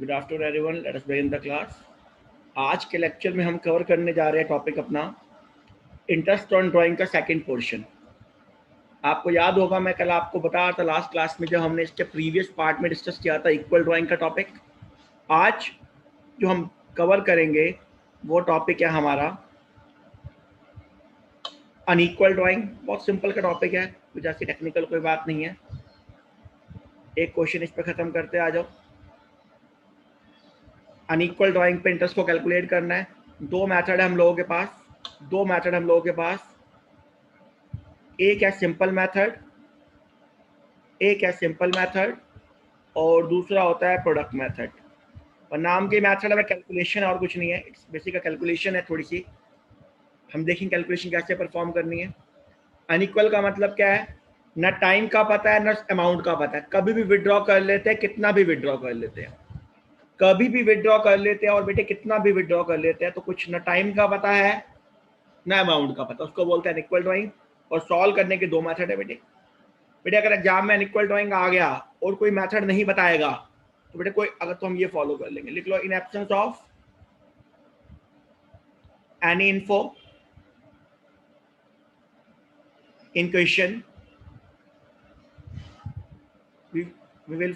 Good afternoon everyone, let us begin the class. आज के lecture में हम कवर करने जा रहे हैं टॉपिक अपना इंटरेस्ट ऑन ड्राइंग का सेकंड पोर्शन। आपको याद होगा मैं कल आपको बता रहा था लास्ट क्लास में जब हमने इसके प्रीवियस पार्ट में डिस्कस किया था इक्वल ड्राइंग का टॉपिक। आज जो हम कवर करेंगे वो टॉपिक है हमारा अनइक्वल ड्राइंग। बहुत सिंपल का टॉपिक है, कुछ ऐसी टेक्निकल कोई बात नहीं है। एक क्वेश्चन इस पर खत्म करते आ जाओ। अनइक्वल ड्राइंग पे इंटरेस्ट को कैलकुलेट करना है। दो मेथड है हम लोगों के पास। एक है सिंपल मेथड और दूसरा होता है प्रोडक्ट मेथड। और नाम के मेथड में कैलकुलेशन और कुछ नहीं है, इट्स बेसिक कैलकुलेशन है थोड़ी सी। हम देखेंगे कैलकुलेशन कैसे परफॉर्म करनी है। अनइक्वल का मतलब क्या है, ना टाइम का पता है ना अमाउंट का पता है। कभी भी विड्रॉ कर लेते हैं, कितना भी विड्रॉ कर लेते हैं, कभी भी विड्रॉ कर लेते हैं और बेटे कितना भी विड्रॉ कर लेते हैं। तो कुछ ना टाइम का पता है ना अमाउंट का पता, उसको बोलते हैं अनइक्वल ड्राइंग। और सॉल्व करने के दो मेथड है बेटे अगर एग्जाम में अनइक्वल ड्राइंग आ गया और कोई मेथड नहीं बताएगा तो बेटे कोई अगर तो हम ये फॉलो कर लेंगे। लिख लो, in absence of any info in question we will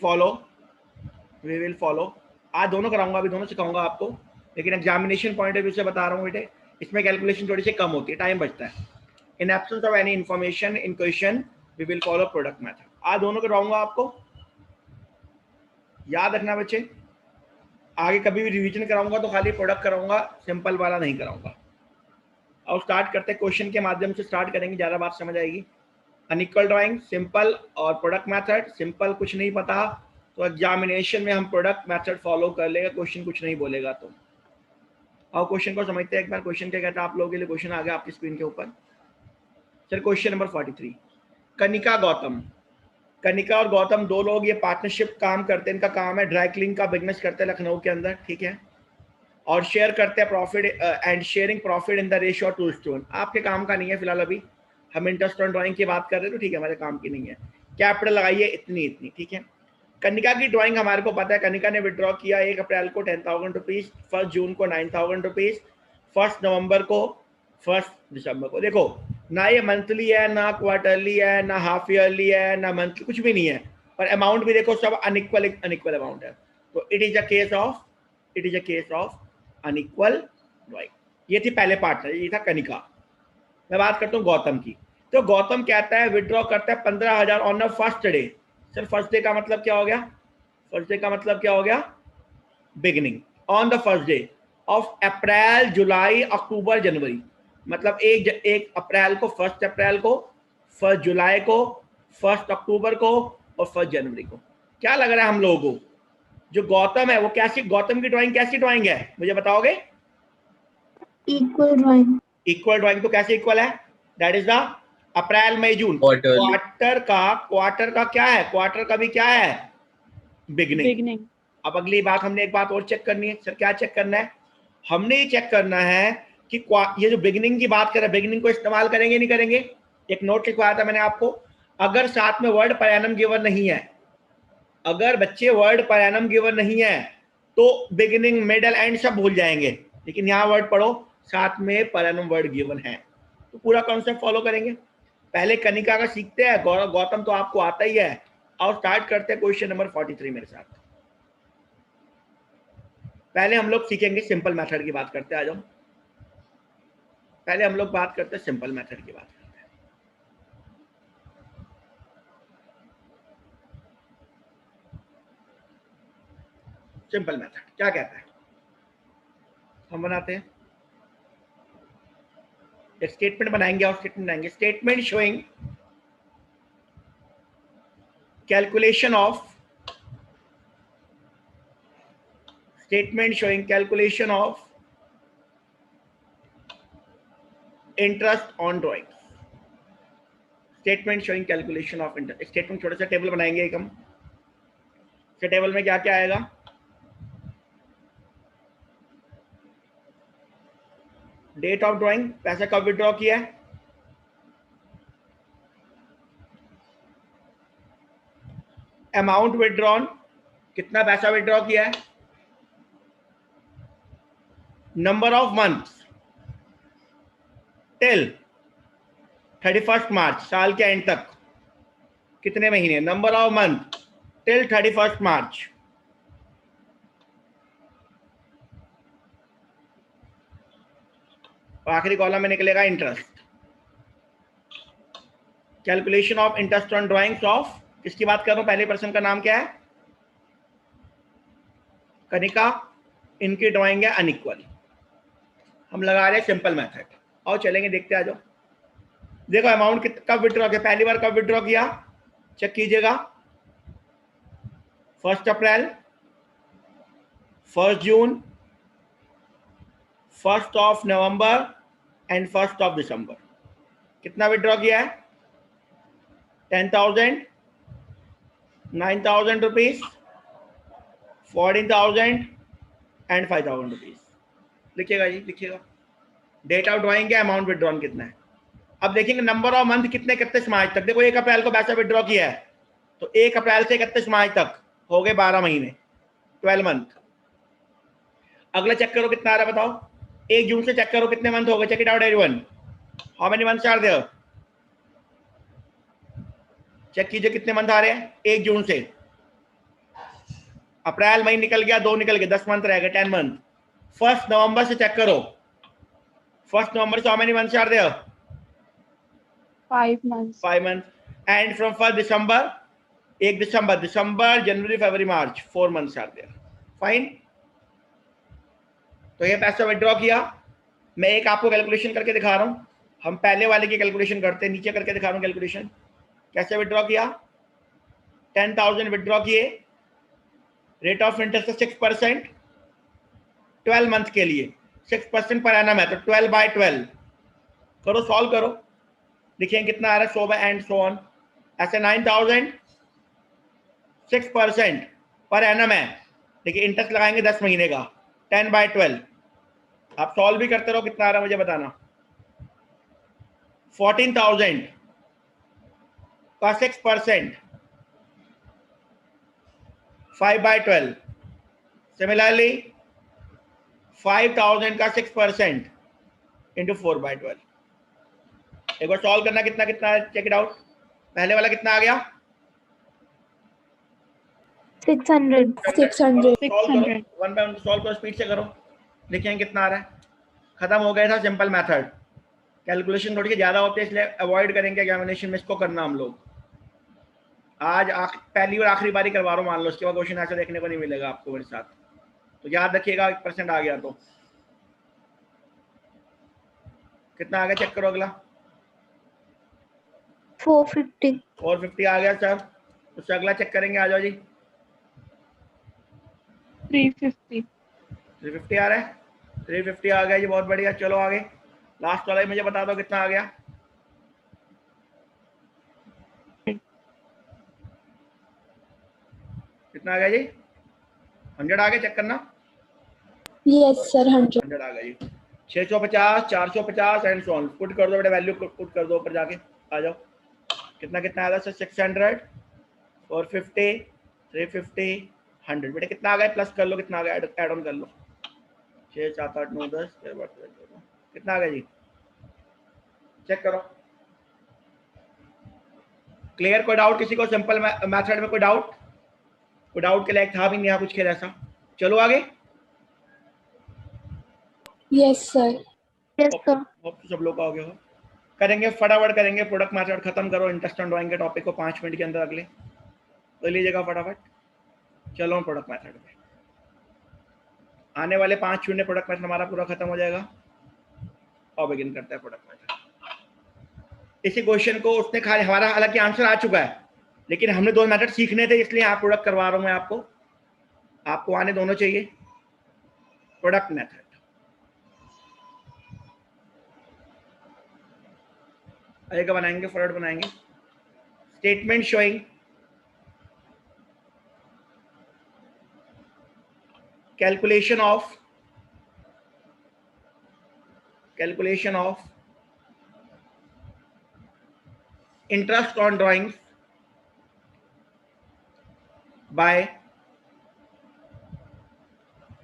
follow. आज दोनों कराऊंगा, अभी दोनों सिखाऊंगा आपको, लेकिन एग्जामिनेशन पॉइंट ऑफ व्यू से बता रहा हूँ बेटे इसमें कैलकुलेशन थोड़ी सी कम होती है, टाइम बचता है। In absence of any information in question we will follow product method. आज दोनों कराऊंगा आपको, याद रखना बच्चे। आगे कभी भी रिवीजन कराऊंगा तो खाली प्रोडक्ट कराऊंगा, सिंपल वाला नहीं कराऊंगा। और स्टार्ट करते हैं, क्वेश्चन के माध्यम से स्टार्ट करेंगे, ज़्यादा बात समझ आएगी। अनइक्वल ड्राइंग सिंपल और प्रोडक्ट मेथड। सिंपल कुछ नहीं पता तो एग्जामिनेशन में हम प्रोडक्ट मेथड फॉलो कर लेगा, क्वेश्चन कुछ नहीं बोलेगा तो। और क्वेश्चन को समझते हैं एक बार। क्वेश्चन क्या कहता है आप लोगों के लिए, क्वेश्चन आ गया आपकी स्क्रीन के ऊपर। चल क्वेश्चन नंबर 43। कनिका और गौतम दो लोग ये पार्टनरशिप काम करते हैं। इनका काम है ड्राई क्लीन का बिजनेस करते हैं लखनऊ के अंदर, ठीक है। और शेयर करते हैं profit and sharing profit in the ratio 2:1। आपके काम का नहीं है फिलहाल, अभी हम इंटरेस्ट ऑन ड्राइंग की बात कर रहे हैं तो ठीक है, हमारे काम की नहीं है। कैपिटल लगाइए इतनी, ठीक है। कनिका की ड्राइंग हमारे को पता है। कनिका ने विड्रॉ किया 1 अप्रैल को 10,000 रुपीज, 1 जून को 9,000 रुपीज, 1 नवंबर को, 1 दिसंबर को। देखो ना ये मंथली है ना क्वार्टरली है ना हाफ ईयरली है ना मंथली, कुछ भी नहीं है। और अमाउंट भी देखो सब अनइक्वल अमाउंट है। तो it is a case of unequal drawing. ये थी पहले पार्ट, ये था कनिका। मैं बात करता हूँ गौतम की। तो गौतम कहता है विड्रॉ करता है 15,000 on the first day. Sir first day का मतलब क्या हो गया? फर्स्ट डे का मतलब क्या हो गया? Beginning. On the first day of April July October January, मतलब एक अप्रैल को, 1 अप्रैल को, 1 जुलाई को, 1 अक्टूबर को और 1 जनवरी को। क्या लग रहा है हम लोगों को जो गौतम है वो कैसी, गौतम की ड्राइंग कैसी ड्राइंग है मुझे बताओगे? Equal drawing. तो कैसे इक्वल है? That is the April May June. Quarter का क्या है? क्वार्टर का भी क्या है? बिगनिंग। अब अगली बात, हमने एक बात और चेक करनी है। सर क्या चेक करना है? हमने ये चेक करना है कि ये जो बिगनिंग की बात कर रहे हैं, बिगनिंग को इस्तेमाल करेंगे नहीं करेंगे? एक नोट लिखवाया था मैंने आपको, अगर साथ में वर्ड पर एनम गिवन नहीं है, अगर बच्चे वर्ड पर एनम गिवन नहीं है तो बिगिनिंग मिडल एंड सब भूल जाएंगे। लेकिन यहाँ वर्ड पढ़ो साथ में पर एनम वर्ड गिवन है तो पूरा कॉन्सेप्ट फॉलो करेंगे। पहले कनिका का सीखते हैं, गौतम तो आपको आता ही है। और स्टार्ट करते हैं क्वेश्चन नंबर 43 मेरे साथ। पहले हम लोग सीखेंगे सिंपल मेथड की बात करते हैं। आ जाओ, पहले हम लोग बात करते हैं सिंपल मेथड की बात करते हैं। सिंपल मेथड क्या कहता है? हम बनाते हैं एक स्टेटमेंट बनाएंगे और स्टेटमेंट बनाएंगे, statement showing calculation of interest on drawing. Statement showing calculation of interest. Statement छोटा सा टेबल बनाएंगे एक हम। टेबल में क्या क्या आएगा? डेट ऑफ ड्राइंग, पैसा कब विड्रॉ किया है, अमाउंट विड्रॉन, कितना पैसा विड्रॉ किया है, नंबर ऑफ मंथ्स टिल 31 मार्च, साल के एंड तक कितने महीने, नंबर ऑफ मंथ टिल 31 मार्च। आखिरी कॉलम में निकलेगा interest. Calculation of interest on drawings of, किसकी बात कर रहा हूं, पहले पर्सन का नाम क्या है, कनिका। इनकी ड्राइंग है अनइक्वल। हम लगा रहे हैं सिंपल मेथड। और चलेंगे देखते आ जाओ। देखो अमाउंट कब विड्रॉ किया, पहली बार कब विड्रॉ किया, चेक कीजिएगा। 1 अप्रैल, 1 जून, 1 नवंबर एंड 1 दिसंबर। कितना विड्रॉ किया है, 10,000, 9,000 रुपीज, 14,000 एंड 5,000 रुपीज। लिखिएगा जी, लिखिएगा। डेट ऑफ ड्रॉइंग है, अमाउंट विड्रॉन कितना है। अब देखेंगे नंबर ऑफ मंथ कितने 31 मार्च तक। देखो 1 अप्रैल को पैसा विड्रॉ किया है, तो 1 अप्रैल से 31 मार्च तक हो गए 12 महीने, 12 मंथ। अगला चेक करो कितना आ रहा है, बताओ। 1 जून से चेक करो कितने मंथ हो गए, check it out everyone. How many months are there, check कीजिए कितने मंथ आ रहे हैं 1 जून से। अप्रैल मई निकल गया, 2 निकल गए, 10 मंथ रह गए, 10 मंथ। 1 नवंबर से चेक करो, 1 नवंबर से how many months are there, 5 months. 5 months. And from 1 December, 1 December, January, February, March, 4 months are there. Fine. तो ये पैसा विड्रॉ किया। मैं एक आपको कैलकुलेशन करके दिखा रहा हूं। हम पहले वाले की कैलकुलेशन करते हैं, नीचे करके दिखा रहा हूं कैलकुलेशन कैसे विड्रॉ किया। 10,000 विड्रॉ किए, रेट ऑफ इंटरेस्ट 6%, 12 मंथ के लिए 6% पर एनम है, तो 12/12 करो, सॉल्व करो, लिखेंगे कितना आ रहा है, 100 एंड सो ऑन। ऐसे 9,000, 6% पर एनम है, देखिए इंटरेस्ट लगाएंगे 10 महीने का, 10/12। आप सॉल्व भी करते रहो, कितना आ रहा है मुझे बताना। 14,000 का 6%, 5/12। सिमिलरली 5,000 का 6% इंटू 4/12। एक बार सॉल्व करना, कितना कितना है, चेक इट आउट। पहले वाला कितना आ गया, 600. 600. 600. वन बाय वन सॉल्व करो, स्पीड से करो, देखें कितना आ रहा है। खत्म हो गया था सिंपल मेथड। कैलकुलेशन थोड़ी ज्यादा होती है, इसलिए अवॉइड करेंगे एग्जामिनेशन में इसको करना हम लोग। आज पहली और आखिरी बारी करवा रहा हूँ, मान लो इसके बाद क्वेश्चन ऐसा देखने को नहीं मिलेगा आपको मेरे साथ, तो याद रखिएगा। 1% आ गया तो कितना आ गया, चेक करो अगला। 450. 450 आ गया सर। उससे अगला चेक करेंगे, आ जाओ जी। 350. 350 आ रहा है, 350 आ गया जी, बहुत बढ़िया। चलो आगे, लास्ट वाला मुझे बता दो कितना आ गया। कितना आ गया जी, 100 आ गया, चेक करना। Yes sir, 100. 100 आ गया जी। 650, 450 एंड सो ऑन। पुट कर दो बेटा, वैल्यू पुट कर दो ऊपर जाके, आ जाओ। कितना कितना आया सर, 600, 450, 350, 100। बेटा कितना आ गया, प्लस कर लो, कितना आ गया, ऐड ऑन कर लो। 6, 7, 8, 9, 10, कितना आ गया जी, चेक करो। क्लियर, कोई डाउट किसी को, सिंपल मेथड में कोई डाउट, कोई डाउट के लायक था भी नहीं यहाँ कुछ खेल ऐसा। चलो आगे। Yes sir. Yes sir. सब लोग आओगे हो, करेंगे फटाफट करेंगे। प्रोडक्ट मेथड खत्म करो, इंटरेस्ट ऑन ड्राइंग के टॉपिक को 5 मिनट के अंदर अगले तो लीजिएगा फटाफट। चलो प्रोडक्ट मेथड पे आने वाले 5 शून्य प्रोडक्ट मेथड हमारा पूरा खत्म हो जाएगा और बिगिन करते हैं प्रोडक्ट मेथड। इसी क्वेश्चन को उसने खाली, हमारा हालांकि आंसर आ चुका है, लेकिन हमने 2 मेथड सीखने थे, इसलिए आप प्रोडक्ट करवा रहा हूं मैं आपको। आपको आने दोनों चाहिए। प्रोडक्ट मेथड, आएगा बनाएंगे, फॉरवर्ड बनाएंगे। Statement showing calculation of interest on drawings by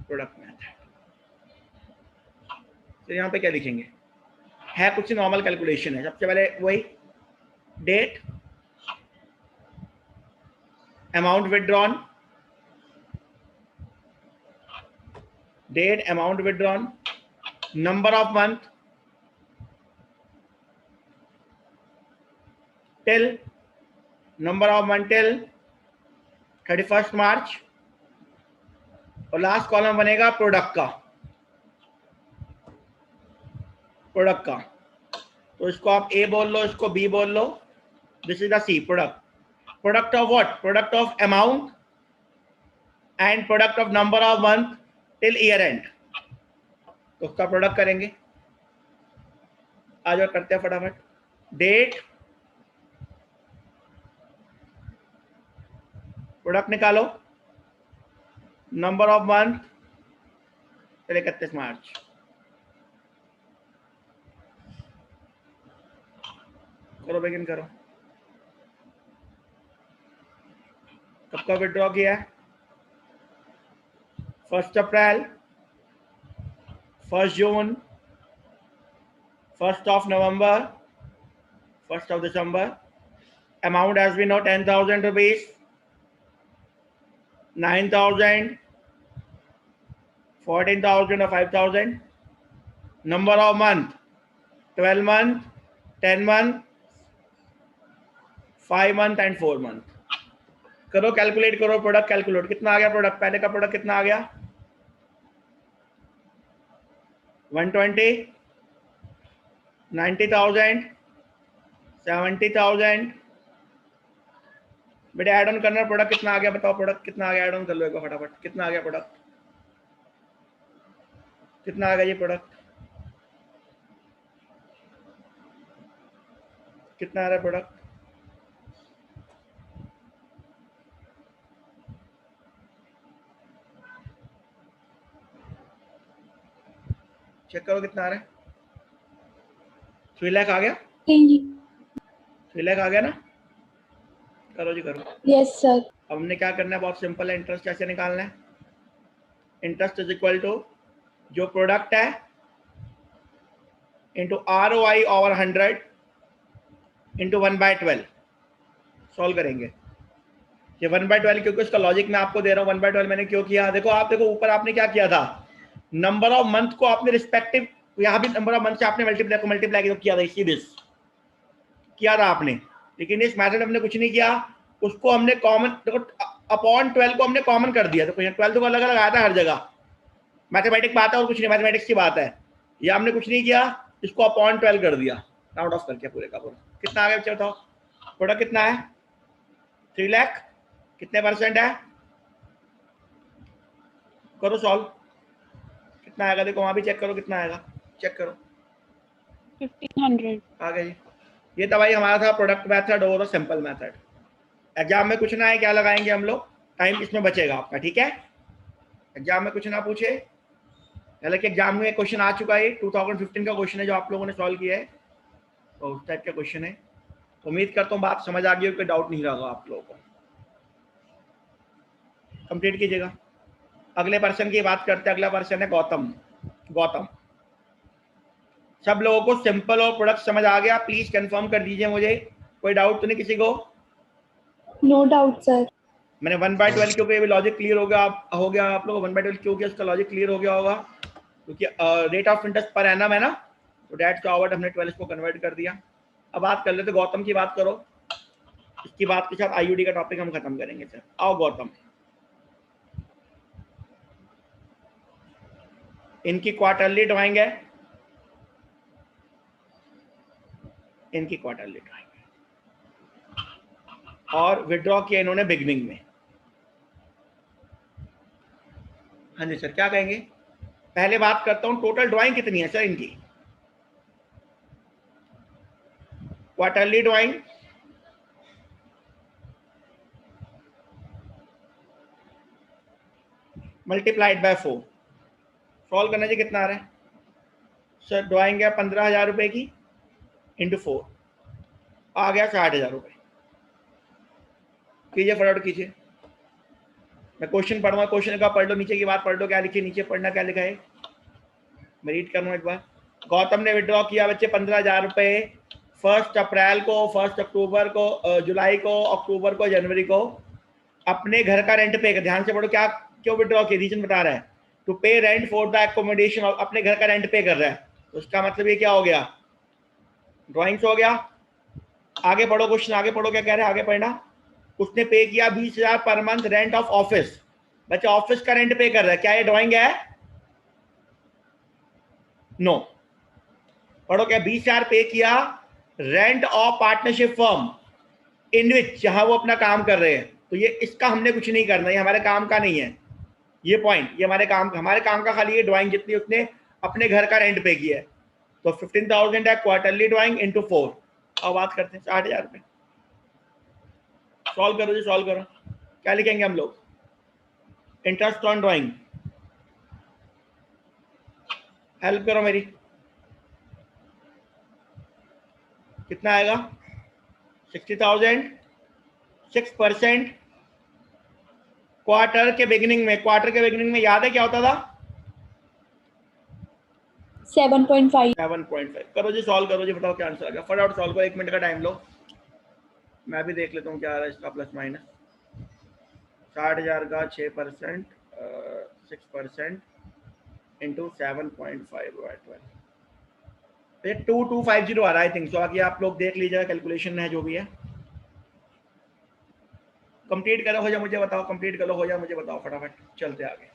product method. तो यहाँ पे क्या लिखेंगे, है कुछ नॉर्मल कैलकुलेशन है। सबसे पहले वही date, amount withdrawn, date amount withdrawn, number of month till, number of month till 31 March, और लास्ट कॉलम बनेगा प्रोडक्ट का, प्रोडक्ट का। तो इसको आप ए बोल लो, इसको बी बोल लो, this is the C product. Product of what, product of amount and product of number of month till year end. तो उसका प्रोडक्ट करेंगे, आज और करते हैं फटाफट। डेट, प्रोडक्ट निकालो, number of month till 31 March. करो, बिगिन करो। कब का विड्रॉ किया है? 1 April, 1 June, 1 November, 1 December. Amount has been 10,000 rupees, 9,000, 14,000 और 5,000। Number of month 12 month, 10 month, 5 month and 4 month. करो, कैलकुलेट करो, प्रोडक्ट कैलकुलेट। कितना आ गया प्रोडक्ट? पहले का प्रोडक्ट कितना आ गया? 120, 90,000, 70,000। बेटे ऐड ऑन करना, प्रोडक्ट कितना आ गया बताओ, प्रोडक्ट कितना आ गया? ऐड ऑन कर लो एक फटाफट। कितना आ गया प्रोडक्ट? कितना आ गया ये प्रोडक्ट? कितना आ रहा है प्रोडक्ट? चेक करो कितना आ रहा है। 3 लाख आ गया? 3 लाख आ गया ना? करो जी करो। Yes sir. अब हमने क्या करना है, बहुत सिंपल है। इंटरेस्ट कैसे निकालना है? इंटरेस्ट इज इक्वल टू जो प्रोडक्ट है into ROI over 100 into 1/12। Solve करेंगे ये 1/12, क्योंकि उसका लॉजिक मैं आपको दे रहा हूँ। 1/12 मैंने क्यों किया? देखो आप, देखो ऊपर आपने क्या किया था, नंबर ऑफ मंथ को आपने रिस्पेक्टिव, यहाँ भी नंबर ऑफ मंथ से आपने मल्टीप्लाई किया था, इसी दिस किया था आपने। लेकिन इस मैथड हमने कुछ नहीं किया, उसको हमने कॉमन, देखो अपॉन 12 को हमने कॉमन कर दिया। देखो 12 को अलग अलग आया था हर जगह, मैथमेटिक्स बात है और कुछ नहीं, मैथमेटिक्स की बात है। ये हमने कुछ नहीं किया, इसको अपॉन 12 कर दिया, राउंड ऑफ करके पूरे का पूरा। कितना आ गया बच्चे बताओ? प्रोडक्ट कितना है? 3 लाख। कितने परसेंट है? करो सॉल्व, कितना आएगा? देखो वहां भी चेक करो कितना आएगा, चेक करो। 1500 आ गया जी। ये तो भाई हमारा था प्रोडक्ट मेथड और सिंपल मेथड। एग्जाम में कुछ ना है, क्या लगाएंगे हम लोग, टाइम इसमें बचेगा आपका, ठीक है? एग्जाम में कुछ ना पूछे, हालांकि एग्जाम में क्वेश्चन आ चुका है, 2015 का क्वेश्चन है जो आप लोगों ने सॉल्व किया है, तो उस टाइप का क्वेश्चन है। उम्मीद करता हूँ बात समझ आ गई हो, कोई डाउट नहीं रहा आप लोगों को। कंप्लीट कीजिएगा। अगले पर्सन की बात करते हैं। अगला पर्सन है गौतम। गौतम, सब लोगों को सिंपल और प्रोडक्ट समझ आ गया? प्लीज कंफर्म कर दीजिए मुझे, कोई डाउट तो नहीं किसी को? No doubt sir. मैंने 1/12 क्योंकि लॉजिक क्लियर हो गया आप लोगों को। 1/12 क्यों किया, उसका लॉजिक क्लियर हो गया होगा, क्योंकि rate of interest per annum है ना, तो डेट का ओवर हमने 12 को कन्वर्ट कर दिया। अब बात कर लेते गौतम की, बात करो। इसकी बात के साथ IUD का टॉपिक हम खत्म करेंगे सर। आओ गौतम, इनकी क्वार्टरली ड्राइंग है, इनकी क्वार्टरली ड्राइंग है, और विड्रॉ किया इन्होंने बिगनिंग में। हाँ जी सर, क्या कहेंगे? पहले बात करता हूं टोटल ड्राइंग कितनी है सर इनकी। Quarterly drawing multiplied by 4। Solve करना जी, कितना आ रहा है सर? ड्राइंग है 15,000 रुपए की, इंटू 4 आ गया 60,000 रुपए। कीजिए फटाफट कीजिए। मैं क्वेश्चन पढ़ूंगा, क्वेश्चन का पढ़ लो, नीचे की बात पढ़ लो, क्या लिखी नीचे, पढ़ना क्या लिखा है, मैं रीड करूँ एक बार। गौतम ने विड्रॉ किया बच्चे 15,000 रुपए 1 अप्रैल को, 1 अक्टूबर को, जुलाई को, अक्टूबर को, जनवरी को। अपने घर का रेंट पे, ध्यान से पढ़ो, क्या क्यों विड्रॉ किया, रीजन बता रहा है। टू पे रेंट फॉर द एकोमोडेशन, अपने घर का रेंट पे कर रहा है, तो उसका मतलब ये क्या हो गया, ड्राइंग्स हो गया। आगे पढ़ो क्वेश्चन, आगे पढ़ो, क्या कह रहे हैं, आगे पढ़ना। उसने पे किया 20,000 per month rent of office, बच्चा ऑफिस का रेंट पे कर रहा है, क्या ये ड्राइंग है? नो। पढ़ो, क्या 20,000 पे किया रेंट ऑफ पार्टनरशिप फर्म इन विच, जहां वो अपना काम कर रहे हैं, तो ये इसका हमने कुछ नहीं करना, ये हमारे काम का नहीं है, ये पॉइंट, ये हमारे काम का खाली ये ड्राइंग जितनी उसने अपने घर का रेंट पे किया है। तो 15,000 है क्वार्टरली ड्राइंग इंटू 4। अब बात करते हैं 60,000 रुपये। सॉल्व करो जी, सॉल्व करो। क्या लिखेंगे हम लोग? इंटरेस्ट ऑन ड्राइंग, हेल्प करो मेरी। कितना आएगा? 60,000, 6% क्वार्टर के बिगिनिंग में। क्वार्टर के बिगिनिंग में याद है क्या होता था? 7.5। 7.5। करो जी, सॉल्व करो जी, बताओ क्या आंसर आ गया। फटाफट सॉल्व करो, 1 मिनट का टाइम लो, मैं भी देख लेता हूँ क्या आ रहा है इसका प्लस माइनस। 60,000 का 6%, 6% इंटू 7.5 ये 2250 आ रहा है, आई थिंक सो। आगे आप लोग देख लीजिएगा, कैलकुलेशन है जो भी है। कंप्लीट करो, हो जाए मुझे बताओ, कंप्लीट करो, हो जाए मुझे बताओ, फटाफट चलते आगे।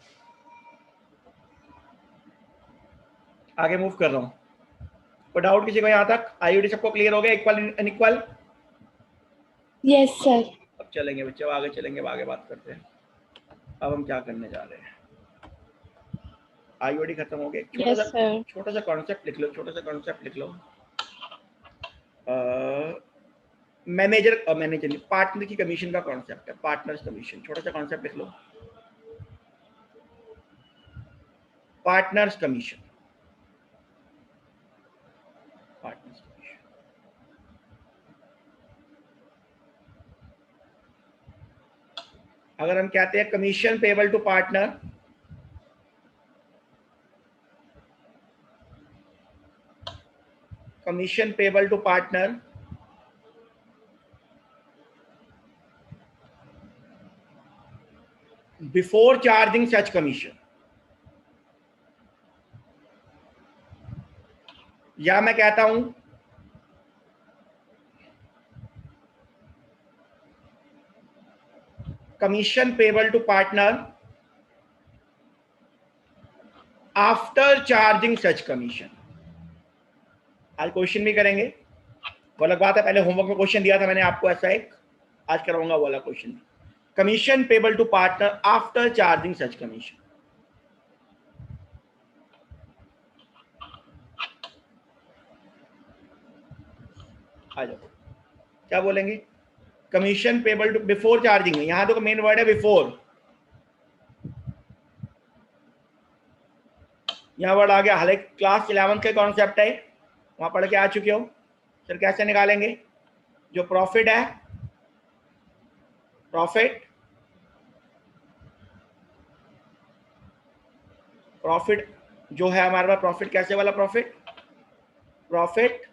आगे मूव कर रहा हूँ। कोई डाउट किसी को यहाँ तक? आईयूडी सबको क्लियर हो गया? Equal unequal? Yes sir. अब चलेंगे बच्चे, अब आगे चलेंगे, अब आगे बात करते हैं। अब हम क्या करने जा रहे हैं? आईओडी खत्म हो गया। छोटा सा कॉन्सेप्ट लिख लो, छोटा सा कॉन्सेप्ट लिख लो। मैनेजर नहीं, पार्टनर की कमीशन का कॉन्सेप्ट है, पार्टनर्स कमीशन। छोटा सा कॉन्सेप्ट लिख लो, पार्टनर्स कमीशन। पार्टनर्स कमीशन, अगर हम कहते हैं commission payable to partner, commission payable to partner before charging such commission, या मैं कहता हूं commission payable to partner after charging such commission. आज क्वेश्चन भी करेंगे, वो अलग बात है, पहले होमवर्क में क्वेश्चन दिया था मैंने आपको ऐसा एक, आज कराऊंगा वो वाला question. Commission payable to partner after charging such commission. आ जाओ, क्या बोलेंगे? Commission payable to before charging में, यहां तो मेन वर्ड है बिफोर, यहां वर्ड आ गया। हालांकि क्लास 11 का कॉन्सेप्ट है, वहां पढ़ के आ चुके हो। सर कैसे निकालेंगे? जो प्रॉफिट है, प्रॉफिट प्रॉफिट जो है हमारे पास, प्रॉफिट कैसे वाला profit? Profit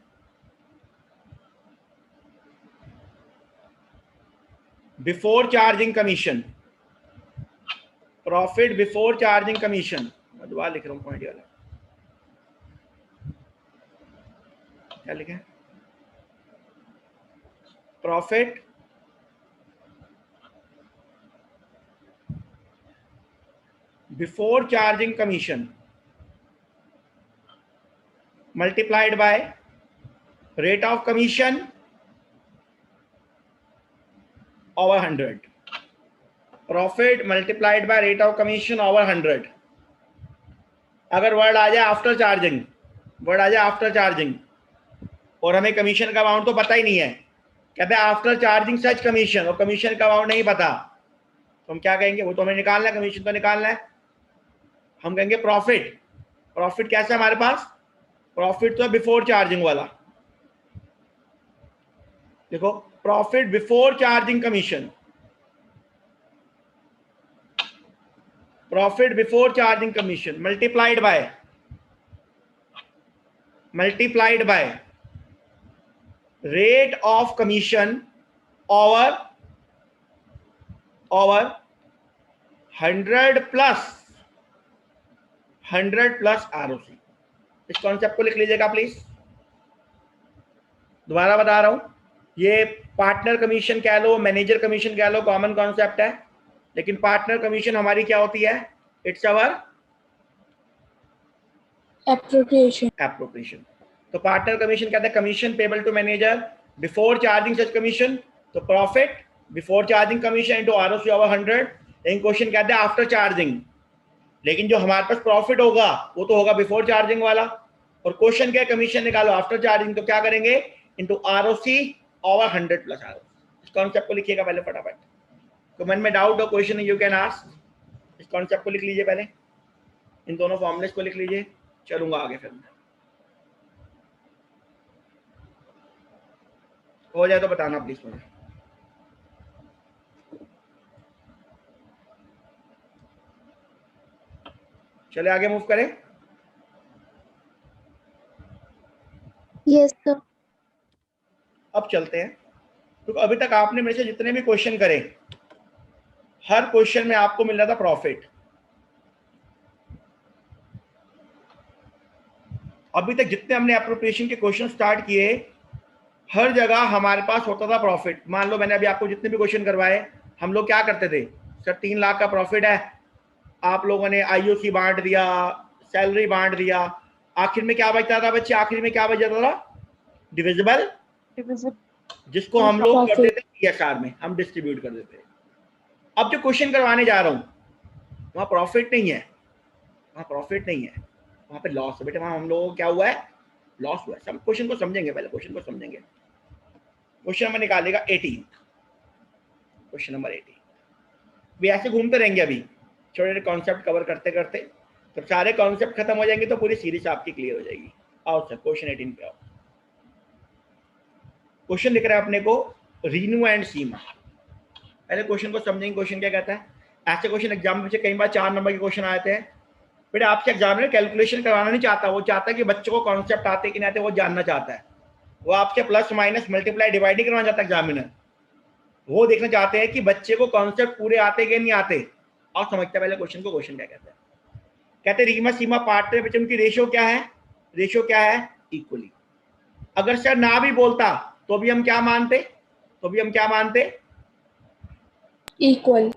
before charging commission, profit before charging commission. मैं दोबारा लिख रहा हूं पॉइंट वाला, क्या लिखे? Profit before charging commission multiplied by rate of commission over 100। Profit multiplied by rate of commission over 100। अगर वर्ड आ जाए आफ्टर चार्जिंग, वर्ड आ जाए आफ्टर चार्जिंग, और हमें कमीशन का अमाउंट तो पता ही नहीं है, कहते हैं आफ्टर चार्जिंग सच कमीशन, और कमीशन का अमाउंट नहीं पता, तो हम क्या कहेंगे? वो तो हमें निकालना है, कमीशन तो निकालना है। हम कहेंगे प्रॉफिट। प्रॉफिट कैसा है हमारे पास? प्रॉफिट तो बिफोर चार्जिंग वाला, देखो, profit before charging commission, profit before charging commission multiplied by multiplied by rate of commission over 100 plus ROC। इस कॉन्सेप्ट को लिख लीजिएगा प्लीज। दोबारा बता रहा हूं, ये पार्टनर कमीशन कह लो, मैनेजर कमीशन कह लो, कॉमन कॉन्सेप्ट है, लेकिन पार्टनर कमीशन हमारी क्या होती है? It's our appropriation. तो पार्टनर कमीशन कहते हैं commission payable to manager before charging such commission, तो profit before charging commission into ROC over 100। लेकिन क्वेश्चन कहते हैं आफ्टर चार्जिंग, लेकिन जो हमारे पास प्रॉफिट होगा वो तो होगा बिफोर चार्जिंग वाला, और क्वेश्चन क्या है? कमीशन निकालो आफ्टर चार्जिंग, तो क्या करेंगे? Into ROC over 100 plus ROC। इस कॉन्सेप्ट को लिखिएगा पहले फटाफट। कमेंट में डाउट और क्वेश्चन यू कैन आस्क। इस कॉन्सेप्ट को लिख लीजिए पहले, इन दोनों फॉर्मूलेस को लिख लीजिए, चलूंगा आगे फिर। हो जाए तो बताना प्लीज मुझे। चले आगे मूव करें। Yes sir. अब चलते हैं, तो अभी तक आपने मेरे से जितने भी क्वेश्चन करे, हर क्वेश्चन में आपको मिल रहा था प्रॉफिट। अभी तक जितने हमने एप्रोप्रिएशन के क्वेश्चन स्टार्ट किए, हर जगह हमारे पास होता था प्रॉफिट। मान लो मैंने अभी आपको जितने भी क्वेश्चन करवाए, हम लोग क्या करते थे? सर 3 लाख का प्रॉफिट है, आप लोगों ने IOC बांट दिया, सैलरी बांट दिया, आखिर में क्या बचता था बच्चे? आखिर में क्या बच जाता था? डिविजिबल, जिसको हम लोग कर देते PSR में, हम डिस्ट्रीब्यूट कर देते। अब जो क्वेश्चन करवाने जा रहा हूं, वहां प्रॉफिट नहीं है, वहां प्रॉफिट नहीं है, वहां पे लॉस है बेटे। वहां हम लोगों को क्या हुआ है? लॉस हुआ है। सब क्वेश्चन को समझेंगे, पहले क्वेश्चन को समझेंगे। क्वेश्चन नंबर निकालेगा 18, क्वेश्चन नंबर 18। भी ऐसे घूमते रहेंगे अभी छोटे छोटे कॉन्सेप्ट कवर करते करते, तो सारे कॉन्सेप्ट खत्म हो जाएंगे तो पूरी सीरीज आपकी क्लियर हो जाएगी। आओ सर क्वेश्चन 18 पे आओ। क्वेश्चन लिख रहा है अपने को रीनू एंड सीमा। पहले क्वेश्चन को समझेंगे, क्वेश्चन क्या कहता है। ऐसे क्वेश्चन एग्जाम में कई बार 4 नंबर के क्वेश्चन आते हैं बेटे। आपसे एग्जामिनर कैलकुलेशन करवाना नहीं चाहता, वो चाहता है कि बच्चों को कॉन्सेप्ट आते कि नहीं आते वो जानना चाहता है। वो आपसे प्लस माइनस मल्टीप्लाई डिवाइड नहीं करवाना चाहता एग्जामिनर, वो देखना चाहते हैं कि बच्चे को कॉन्सेप्ट पूरे आते कि नहीं आते। और समझते पहले क्वेश्चन को। क्वेश्चन क्या कहता है? कहते हैं रीमा सीमा पार्टनर बच्चे उनकी रेशियो क्या है? रेशियो क्या है? इक्वली। अगर सर ना भी बोलता तो भी हम क्या मानते? तो भी हम क्या मानते? इक्वल।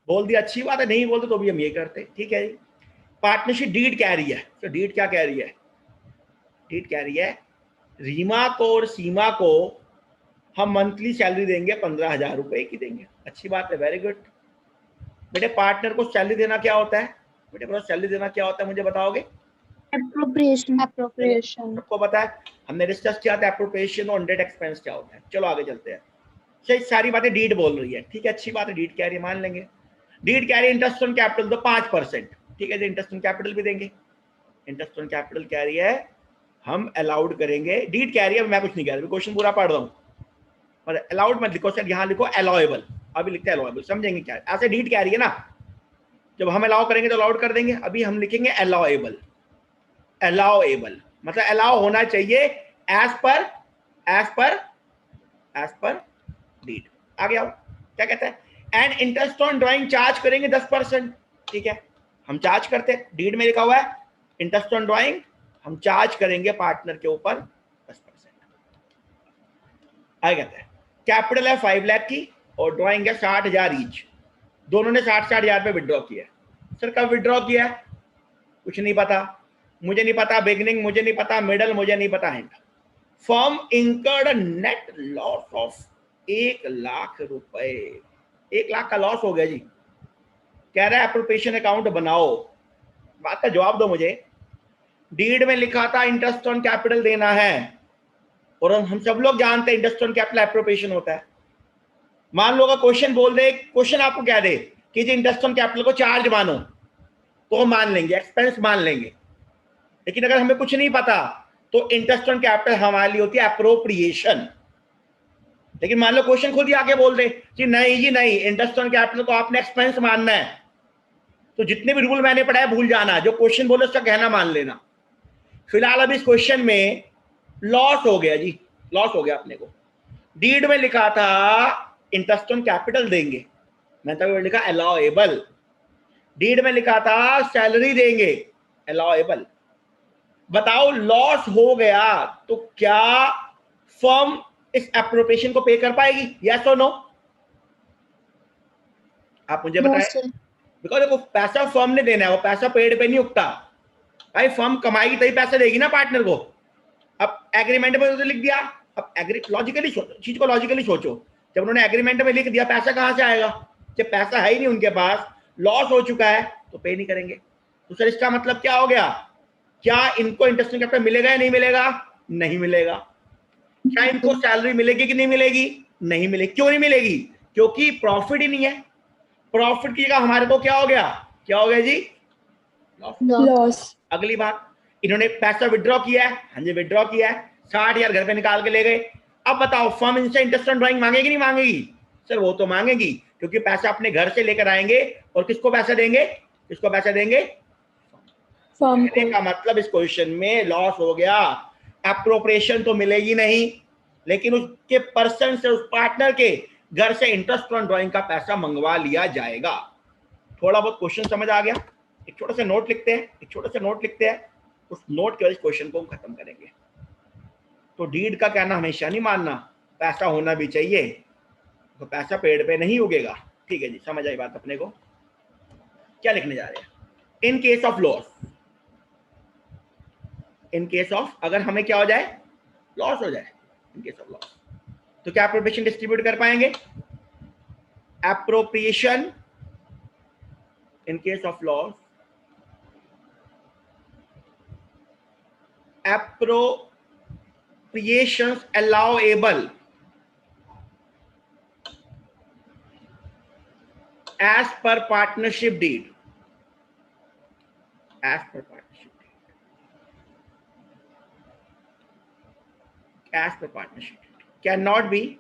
बोल दिया अच्छी बात है, नहीं बोलते तो भी हम ये करते। ठीक है जी। पार्टनरशिप डीड कह रही है, तो डीड क्या कह रही है? डीड कह रही है रीमा को और सीमा को हम मंथली सैलरी देंगे 15,000 रुपए की देंगे। अच्छी बात है, वेरी गुड बेटे। पार्टनर को सैलरी देना क्या होता है बेटे? बड़ा सैलरी देना क्या होता है मुझे बताओगे? एप्रोप्रिएशन। सबको पता है, हमने डिस्कस किया था एप्रोप्रिएशन और नेट एक्सपेंस क्या होता है। चलो आगे चलते हैं। सही सारी बातें डीड बोल रही है, ठीक है, अच्छी बात है। डीड कह रही है, मान लेंगे। डीड कह रही है इंटरेस्ट ऑन कैपिटल तो 5%, ठीक है जी। इंटरेस्ट ऑन कैपिटल भी देंगे। इंटरेस्ट ऑन कैपिटल कह रही है हम अलाउड करेंगे। डीड कह रही है, मैं कुछ नहीं कह रहा, क्वेश्चन पूरा पढ़ रहा हूँ, पर अलाउड मत लिखो सर, यहाँ लिखो अलाउएबल। अभी लिखते हैं अलाउएबल, समझेंगे क्या ऐसे डीड कह रही है ना। जब हम अलाउ करेंगे तो अलाउड कर देंगे। अभी हम लिखेंगे अलाउएबल। अलाउएबल मतलब अलाउ होना चाहिए एज पर डीड। आगे आओ, क्या कहता है? And interest on drawing charge करेंगे 10%, ठीक है। हम चार्ज करते हैं, डीड में लिखा हुआ है इंटरेस्ट ऑन ड्राइंग हम चार्ज करेंगे पार्टनर के ऊपर 10%। आगे कहता है कैपिटल है 5 लाख की और ड्राइंग है 60,000 ईच। दोनों ने 60,000 रुपये विड्रॉ किया। सर कब विड्रॉ किया? कुछ नहीं पता, मुझे नहीं पता बिगनिंग, मुझे नहीं पता मिडल, मुझे नहीं पता and. Firm incurred net loss of 1 lakh रुपए। 1 लाख का लॉस हो गया जी। कह रहा है एप्रोप्रिएशन अकाउंट बनाओ। बात का जवाब दो मुझे। डीड में लिखा था इंटरेस्ट ऑन कैपिटल देना है, और हम सब लोग जानते हैं इंटरेस्ट ऑन कैपिटल एप्रोप्रिएशन होता है। मान लो अगर क्वेश्चन बोल दे, क्वेश्चन आपको कह दे कि जी इंटरेस्ट ऑन कैपिटल को चार्ज मानो, तो हम मान लेंगे, एक्सपेंस मान लेंगे। लेकिन अगर हमें कुछ नहीं पता तो इंटरेस्ट ऑन कैपिटल हमारे लिए होती है एप्रोप्रिएशन। लेकिन मान लो क्वेश्चन खुद ही आके बोल दे कि नहीं जी नहीं, इंटरेस्ट ऑन कैपिटल को आपने एक्सपेंस मानना है, तो जितने भी रूल मैंने पढ़ाया भूल जाना, जो क्वेश्चन बोले उसका कहना मान लेना। फिलहाल अभी इस क्वेश्चन में लॉस हो गया जी, लॉस हो गया अपने को। डीड में लिखा था इंटरेस्ट ऑन कैपिटल देंगे, मैंने तो लिखा अलाउएबल। डीड में लिखा था सैलरी देंगे, अलाउएबल। बताओ लॉस हो गया तो क्या फर्म इस एप्रोप्रिएशन को पे कर पाएगी, यस और नो? आप मुझे नो बताएं। सर। बिकॉज देखो पैसा फर्म ने देना है, वो पैसा पेड़ पे नहीं उगता भाई, फर्म कमाएगी तभी पैसा देगी ना पार्टनर को। अब एग्रीमेंट में तो लिख दिया, अब लॉजिकली सोचो, चीज को लॉजिकली सोचो, जब उन्होंने एग्रीमेंट में लिख दिया पैसा कहां से आएगा? जब पैसा है ही नहीं उनके पास, लॉस हो चुका है तो पे नहीं करेंगे। तो सर इसका मतलब क्या हो गया? क्या इनको इंटरेस्ट कैपिटल मिलेगा या नहीं मिलेगा? नहीं मिलेगा। क्या इनको सैलरी मिलेगी कि नहीं मिलेगी? नहीं मिलेगी। क्यों नहीं मिलेगी? क्योंकि प्रॉफिट ही नहीं है। प्रॉफिट की जगह हमारे को क्या हो गया? क्या हो गया जी? लॉस। अगली बात, इन्होंने पैसा विड्रॉ किया है, हाँ जी विड्रॉ किया है, 60,000 घर पे निकाल के ले गए। अब बताओ फर्म इनसे इंटरेस्ट ऑन ड्राइंग मांगेगी नहीं मांगेगी? सर वो तो मांगेगी, क्योंकि पैसा अपने घर से लेकर आएंगे और किसको पैसा देंगे? किसको पैसा देंगे? फर्म को। का मतलब इस क्वेश्चन में लॉस हो गया, एप्रोप्रिएशन तो मिलेगी नहीं, लेकिन उसके पर्सन से, उस पार्टनर के घर से इंटरेस्ट ऑन ड्राइंग का पैसा मंगवा लिया जाएगा। थोड़ा बहुत क्वेश्चन समझ आ गया? एक छोटा सा नोट लिखते हैं, एक छोटा सा नोट लिखते हैं, उस नोट के वजह क्वेश्चन को हम खत्म करेंगे। तो डीड का कहना हमेशा नहीं मानना, पैसा होना भी चाहिए, तो पैसा पेड़ पे नहीं उगेगा। ठीक है जी, समझ आई बात अपने को? क्या लिखने जा रहे हैं? In case of loss, in case of अगर हमें क्या हो जाए? लॉस हो जाए, इन केस ऑफ लॉस, तो क्या एप्रोप्रिएशन डिस्ट्रीब्यूट कर पाएंगे? Appropriation in case of loss, appropriations allowable as per partnership deed, as per partnership deed, as per partnership deed, cannot be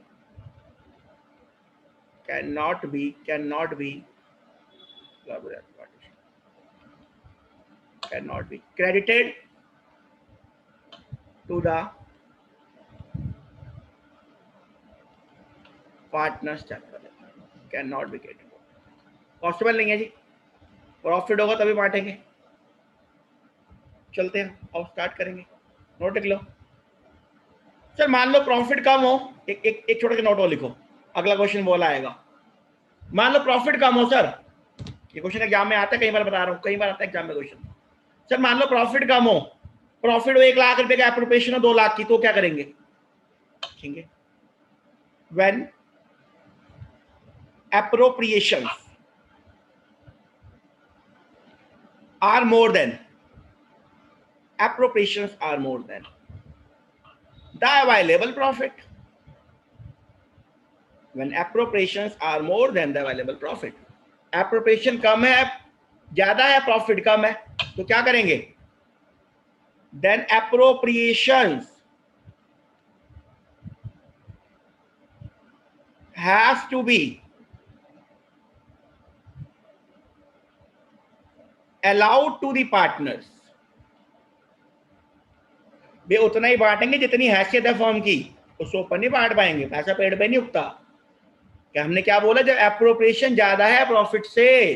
credited to the partners chapter, cannot be credited, possible नहीं है जी। Profit होगा तभी बांटेंगे। चलते हैं, अब start करेंगे। Note लिख लो सर। मान लो प्रॉफिट कम हो, एक छोटा सा नोट और लिखो, अगला क्वेश्चन बोला आएगा। मान लो प्रॉफिट कम हो सर, ये क्वेश्चन एग्जाम में आता है, कई बार बता रहा हूँ, कई बार आता है एग्जाम में क्वेश्चन। सर मान लो प्रॉफिट कम हो, प्रॉफिट हो 1 लाख रुपए का, एप्रोप्रिएशन हो 2 लाख की, तो क्या करेंगे? ठीक when appropriations are more than the available profit, when appropriations are more than the available profit, appropriation कम है, ज्यादा है, प्रॉफिट कम है, तो क्या करेंगे? then appropriations has to be allowed to the partners, वे उतना ही बांटेंगे जितनी हैसियत है फर्म की, उससे ऊपर नहीं बांट पाएंगे, पैसा पेड़ पे नहीं उगता। क्या हमने क्या बोला? जब एप्रोप्रिएशन ज्यादा है प्रॉफिट से,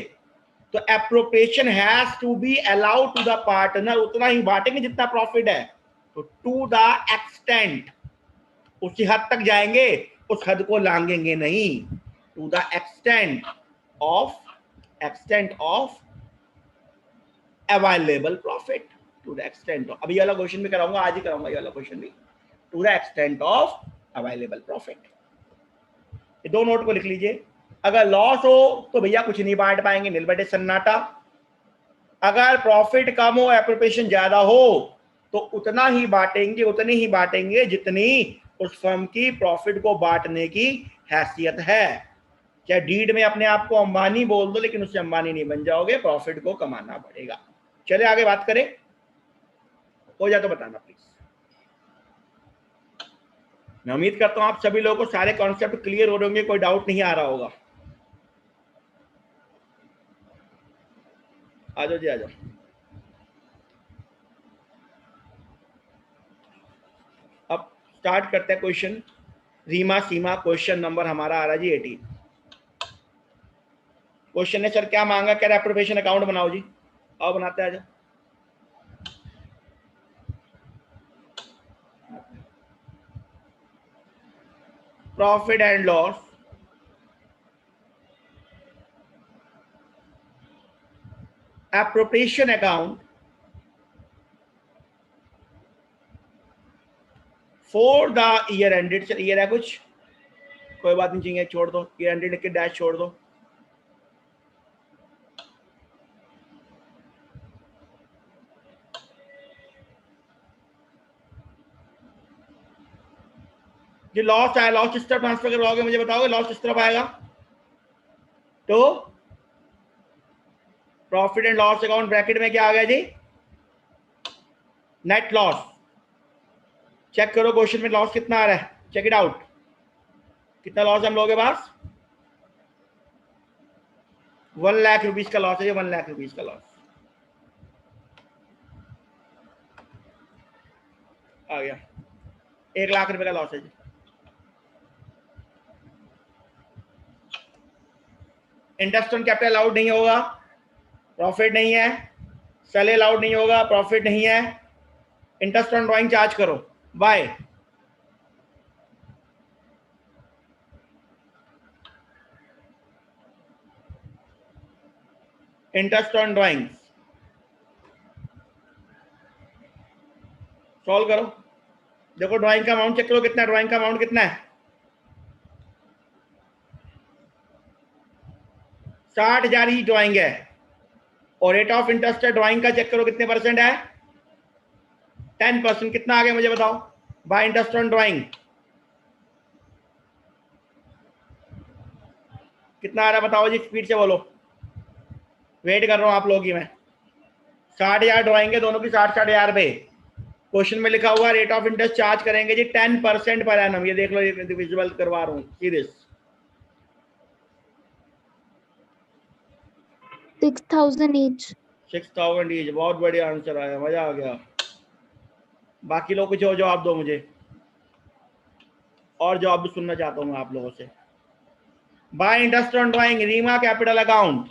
तो appropriation has to be allowed to the partner, उतना ही बांटेंगे जितना प्रॉफिट है। तो टू द एक्सटेंट, उसी हद तक जाएंगे, उस हद को लांघेंगे नहीं। To the extent of available profit, to the extent of, अभी ये वाला क्वेश्चन भी कराऊंगा, आज ही कराऊंगा ये वाला क्वेश्चन भी, to the extent of available profit. ये दो नोट को लिख लीजिए। अगर लॉस हो तो भैया कुछ नहीं बांट पाएंगे, नील बटे सन्नाटा। अगर प्रॉफिट कम हो, एप्रोप्रिएशन ज्यादा हो, तो उतना ही बांटेंगे, उतनी ही बांटेंगे जितनी उस फर्म की प्रॉफिट को बांटने की हैसियत है। क्या डीड में अपने आप को अंबानी बोल दो, लेकिन उससे अंबानी नहीं बन जाओगे, प्रॉफिट को कमाना पड़ेगा। चले आगे बात करें, हो जाए तो बताना प्लीज। मैं उम्मीद करता हूं आप सभी लोगों को सारे कॉन्सेप्ट क्लियर हो रहे होंगे, कोई डाउट नहीं आ रहा होगा। आ जाओ जी, आ जाओ। स्टार्ट करते हैं क्वेश्चन। रीमा सीमा क्वेश्चन नंबर हमारा आ रहा जी 18। क्वेश्चन ने सर क्या मांगा, कह रहा एप्रोप्रिएशन अकाउंट बनाओ जी। आओ बनाते हैं आज। Profit and loss appropriation account for the year ended. चल ईयर है कुछ, कोई बात नहीं चाहिए, छोड़ दो, ईयर एंडेड लिख के डैश छोड़ दो। जो लॉस आया, लॉस किस तरफ ट्रांसफर करवाओगे मुझे बताओगे, लॉस किस तरफ आएगा? तो profit and loss account bracket में क्या आ गया जी? Net loss. चेक करो क्वेश्चन में लॉस कितना आ रहा है, चेक इट आउट। कितना लॉस हम लोगों के पास? 1 लाख रुपीज का लॉस है, 1 लाख रुपीज का लॉस आ गया। 1 लाख रुपए का लॉस है जी। इंटरेस्ट ऑन कैपिटल अलाउड नहीं होगा, प्रॉफिट नहीं है। सेल अलाउड नहीं होगा, प्रॉफिट नहीं है। इंटरेस्ट ऑन ड्राइंग चार्ज करो, by. Interest on drawing solve करो। देखो ड्राइंग का अमाउंट चेक करो कितना है, ड्राइंग का अमाउंट कितना है? 60,000 ही ड्राइंग है। और रेट ऑफ इंटरेस्ट है ड्राइंग का, चेक करो कितने परसेंट है? 10%। कितना आ गया मुझे बताओ बाय इंटरेस्ट ऑन ड्राइंग? कितना आ रहा है बताओ जी, स्पीड से बोलो, वेट कर रहा हूं आप लोगों की मैं। 60,000 ड्राइंग है दोनों की, 60,000 पे। क्वेश्चन में लिखा हुआ रेट ऑफ इंटरेस्ट चार्ज करेंगे जी 10% पर एनम। ये देख लो, ये विजुअल करवा रहा हूँ, सीरीज 6,000 each. 6,000 ईच। बहुत बढ़िया आंसर आया, मजा आ गया। बाकी लोग कुछ और जवाब दो मुझे, और जवाब भी सुनना चाहता हूँ मैं आप लोगों से। By interest on drawing Reema capital account.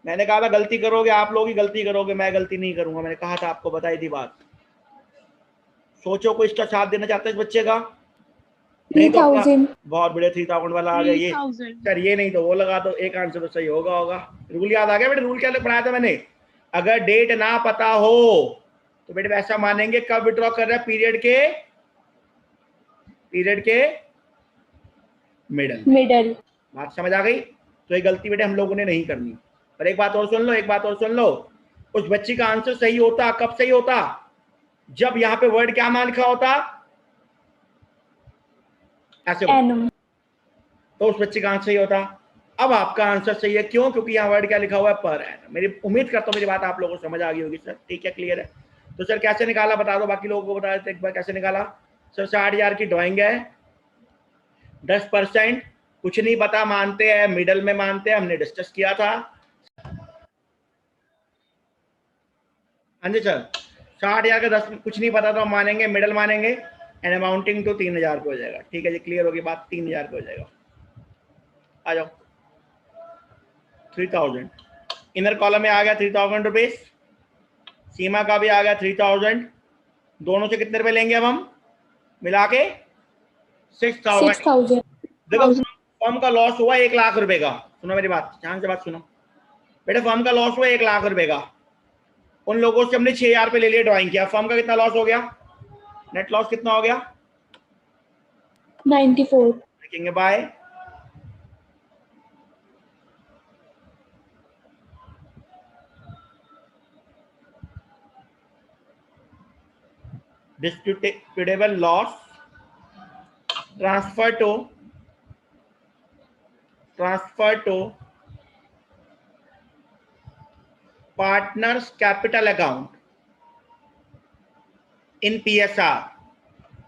मैंने कहा था गलती करोगे आप लोग ही, गलती करोगे, मैं गलती नहीं करूंगा। मैंने कहा था आपको, बताई थी बात। सोचो कोई इसका साथ देना चाहता है इस बच्चे का? नहीं तो अपना, 3,000. बहुत बढ़िया 3,000 वाला आ गया ये। सर ये नहीं तो वो लगा, तो एक आंसर तो सही होगा। रूल याद आ गया बेटे? रूल क्या पढ़ाया था मैंने? अगर डेट ना पता हो तो बेटे वैसा मानेंगे कब विड्रॉ कर रहा है, पीरियड के मिडल। बात समझ आ गई? तो ये गलती बेटे हम लोगों ने नहीं करनी। पर एक बात और सुन लो, उस बच्ची का आंसर सही होता, कब सही होता? जब यहाँ पे वर्ड क्या मान लिखा होता, ऐसे तो उस बच्चे का आंसर सही होता। अब आपका आंसर सही है, क्यों? क्योंकि यहाँ वर्ड क्या लिखा हुआ है, पर एनम। मेरी उम्मीद करता हूँ मेरी बात आप लोगों को समझ आ गई होगी सर। ठीक है, क्लियर है? तो सर कैसे निकाला बता दो, बाकी लोगों को बता देते एक बार कैसे निकाला। सर 60,000 की ड्राइंग है, 10% कुछ नहीं पता मानते हैं, मिडल में मानते हैं, हमने डिस्कस किया था। हाँ जी सर, 60,000 का 10 कुछ नहीं पता तो हम मानेंगे, मिडल मानेंगे, एंड अमाउंटिंग टू 3,000 पे हो जाएगा। ठीक है जी, क्लियर होगी बात? 3,000 पे हो जाएगा। आ जाओ 3,000 इनर कॉलम में आ गया 3,000 रुपीज। सीमा का भी आ गया 3,000। दोनों से कितने रुपए लेंगे अब हम मिला के? 6,000। देखो फर्म का लॉस हुआ 1 लाख रुपए का। सुनो मेरी बात, ध्यान से बात सुनो बेटा। फर्म का लॉस हुआ 1 लाख रुपए का। उन लोगों से हमने 6,000 पे ले लिया, ड्राइंग किया। फर्म का कितना लॉस हो गया? नेट लॉस कितना हो गया? 94. लिखेंगे by disputable loss transfer to partners capital account in PSR।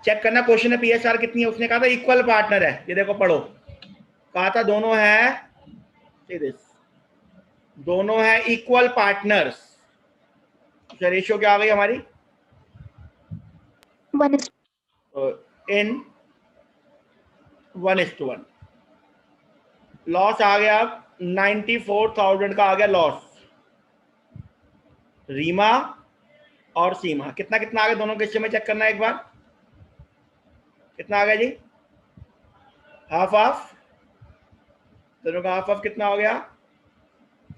Check करना क्वेश्चन में PSR कितनी है। उसने कहा था इक्वल पार्टनर है, ये देखो पढ़ो, कहा था दोनों है, दोनों है इक्वल पार्टनर्स। रेशियो क्या आ गई हमारी? 1. इन 1:1। लॉस आ गया 94,000 का आ गया लॉस। रीमा और सीमा कितना कितना आ गया दोनों के हिस्से में चेक करना है एक बार। कितना आ गया जी? हाफ हाफ, दोनों का हाफ हाफ कितना हो गया?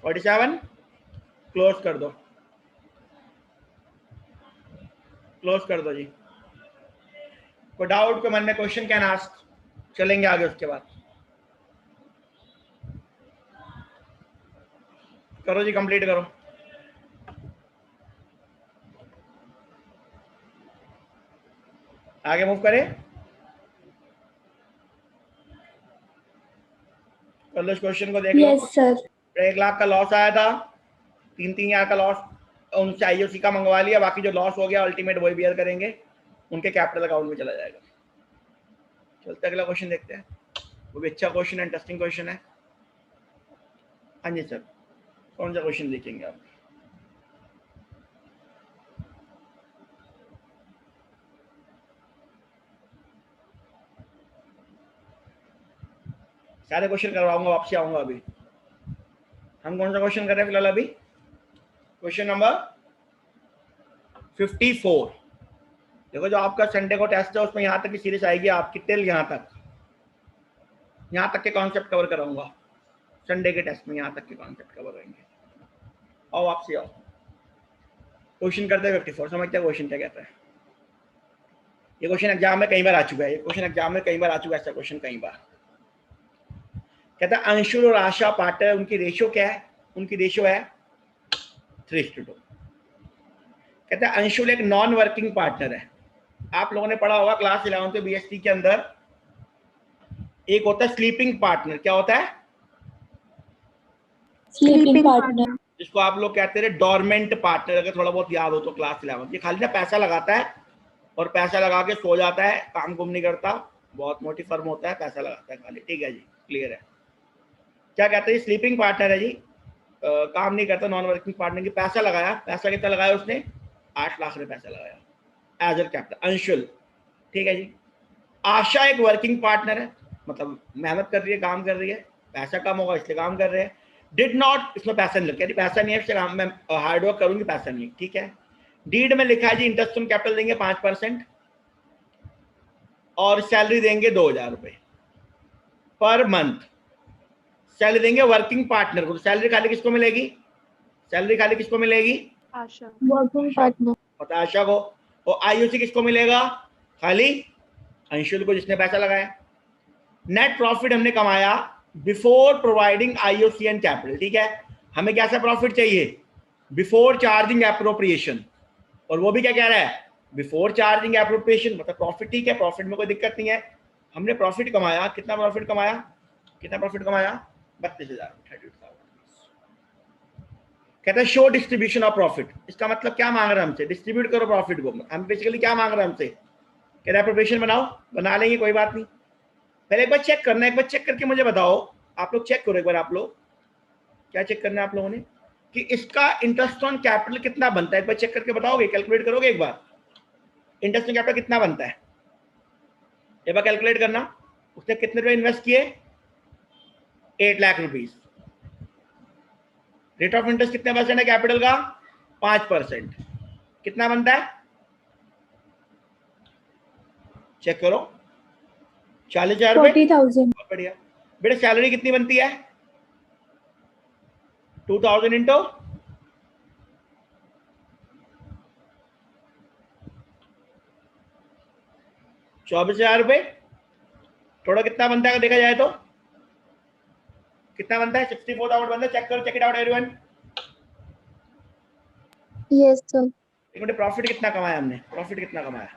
47। क्लोज कर दो, क्लोज कर दो जी। कोई डाउट, कोई मन में क्वेश्चन कैन आस्क, चलेंगे आगे उसके बाद। करो जी, कंप्लीट करो। आगे मूव करें, कर लो इस क्वेश्चन को, देख लो। Yes, sir. 1 लाख का लॉस आया था, 3-3 हजार का लॉस उनसे आईओसी का मंगवा लिया, बाकी जो लॉस हो गया अल्टीमेट वही बियर करेंगे, उनके कैपिटल अकाउंट में चला जाएगा। चलते अगला क्वेश्चन देखते हैं, वो भी अच्छा क्वेश्चन है, इंटरेस्टिंग क्वेश्चन है। हाँ जी सर, कौन सा क्वेश्चन देखेंगे आप? सारे क्वेश्चन करवाऊंगा, वापसी आऊंगा। अभी हम कौन सा क्वेश्चन कर रहे हैं फिलहाल? अभी क्वेश्चन नंबर 54। देखो, जो आपका संडे को टेस्ट है उसमें यहाँ तक की सीरीज आएगी आपकी, टिल यहाँ तक के कॉन्सेप्ट कवर कराऊंगा संडे के टेस्ट में, यहाँ तक के कॉन्सेप्ट कवर होंगे। आओ वापसी आओ, क्वेश्चन करते हैं 54। समझते हैं क्वेश्चन क्या कहता है? ये क्वेश्चन एग्जाम में कई बार आ चुका है, ये क्वेश्चन एग्जाम में कई बार आ चुका है, ऐसा क्वेश्चन कई बार। कहता है अंशुल और आशा पार्टनर, उनकी रेशियो क्या है? उनकी रेशियो है 3:2। कहता है अंशुल एक नॉन वर्किंग पार्टनर है। आप लोगों ने पढ़ा होगा क्लास 11 बीएससी के अंदर, एक होता है स्लीपिंग पार्टनर। क्या होता है? Sleeping partner. जिसको आप लोग कहते हैं डोरमेंट पार्टनर, अगर थोड़ा बहुत याद हो तो क्लास 11। ये खाली ना पैसा लगाता है और पैसा लगा के सो जाता है, काम कुम नहीं करता, बहुत मोटी फर्म होता है, पैसा लगाता है खाली। ठीक है जी, क्लियर है। क्या कहते हैं? स्लीपिंग पार्टनर है जी, काम नहीं करता, नॉन वर्किंग पार्टनर की। पैसा लगाया, पैसा कितना लगाया उसने? 8 लाख रुपए पैसा लगाया एज अ कैपिटल, अंशुल। ठीक है जी। आशा एक वर्किंग पार्टनर है, मतलब मेहनत कर रही है, काम कर रही है, पैसा कम होगा इसलिए काम कर रहे हैं। डिड नॉट, इसमें पैसा नहीं लगता, पैसा नहीं है इससे काम, मैं हार्डवर्क करूंगी, पैसा नहीं। ठीक है। डीड में लिखा है जी इंटरेस्ट ऑन कैपिटल देंगे 5% और सैलरी देंगे 2,000 रुपए पर मंथ। सैलरी देंगे वर्किंग पार्टनर को। सैलरी खाली किसको मिलेगी? सैलरी खाली किसको मिलेगी? आशा। Working partner. पता आशा को। और आईओसी किसको मिलेगा? खाली अंशुल को, जिसने पैसा लगाया। नेट प्रॉफिट हमने कमाया before providing IOC and capital. ठीक है। हमें कैसा प्रॉफिट चाहिए? बिफोर चार्जिंग एप्रोप्रिएशन, और वो भी क्या कह रहा है? बिफोर चार्जिंग एप्रोप्रिएशन, मतलब प्रॉफिट। ठीक है, प्रॉफिट में कोई दिक्कत नहीं है। हमने प्रॉफिट कमाया, कितना प्रॉफिट कमाया? कितना प्रॉफिट कमाया? 32,000, 32,000। कहता है शो डिस्ट्रीब्यूशन ऑफ प्रॉफिट। इसका मतलब क्या मांग रहा है हमसे? डिस्ट्रीब्यूट करो प्रॉफिट को। हम बेसिकली क्या मांग रहा है हमसे? कह रहा है एप्रोप्रिएशन बनाओ, बना लेंगे, कोई बात नहीं। पहले एक बार चेक करना है, एक बार चेक करके मुझे बताओ। आप लोग चेक करो एक बार। आप लोग क्या चेक करना है आप लोगों ने? कि इसका इंटरेस्ट ऑन कैपिटल कितना बनता है? एक बार चेक करके बताओगे, कैलकुलेट करोगे एक बार? इंटरेस्ट ऑन कैपिटल कितना बनता है एक बार कैलकुलेट करना। उसने कितने रुपए इन्वेस्ट किए? 8 lakh rupees. Rate of interest कितने परसेंट है कैपिटल का? 5%। कितना बनता है? चेक करो, 40,000 रुपए। 40,000. बढ़िया। बेटा सैलरी कितनी बनती है? 2,000 इंटू 24,000 रुपए। थोड़ा कितना बनता है देखा जाए तो? कितना बनता है? 64,000 बनता है। चेक करो, check it out everyone. Yes, sir. एक मिनट, प्रॉफिट कितना कमाया हमने? प्रॉफिट कितना कमाया?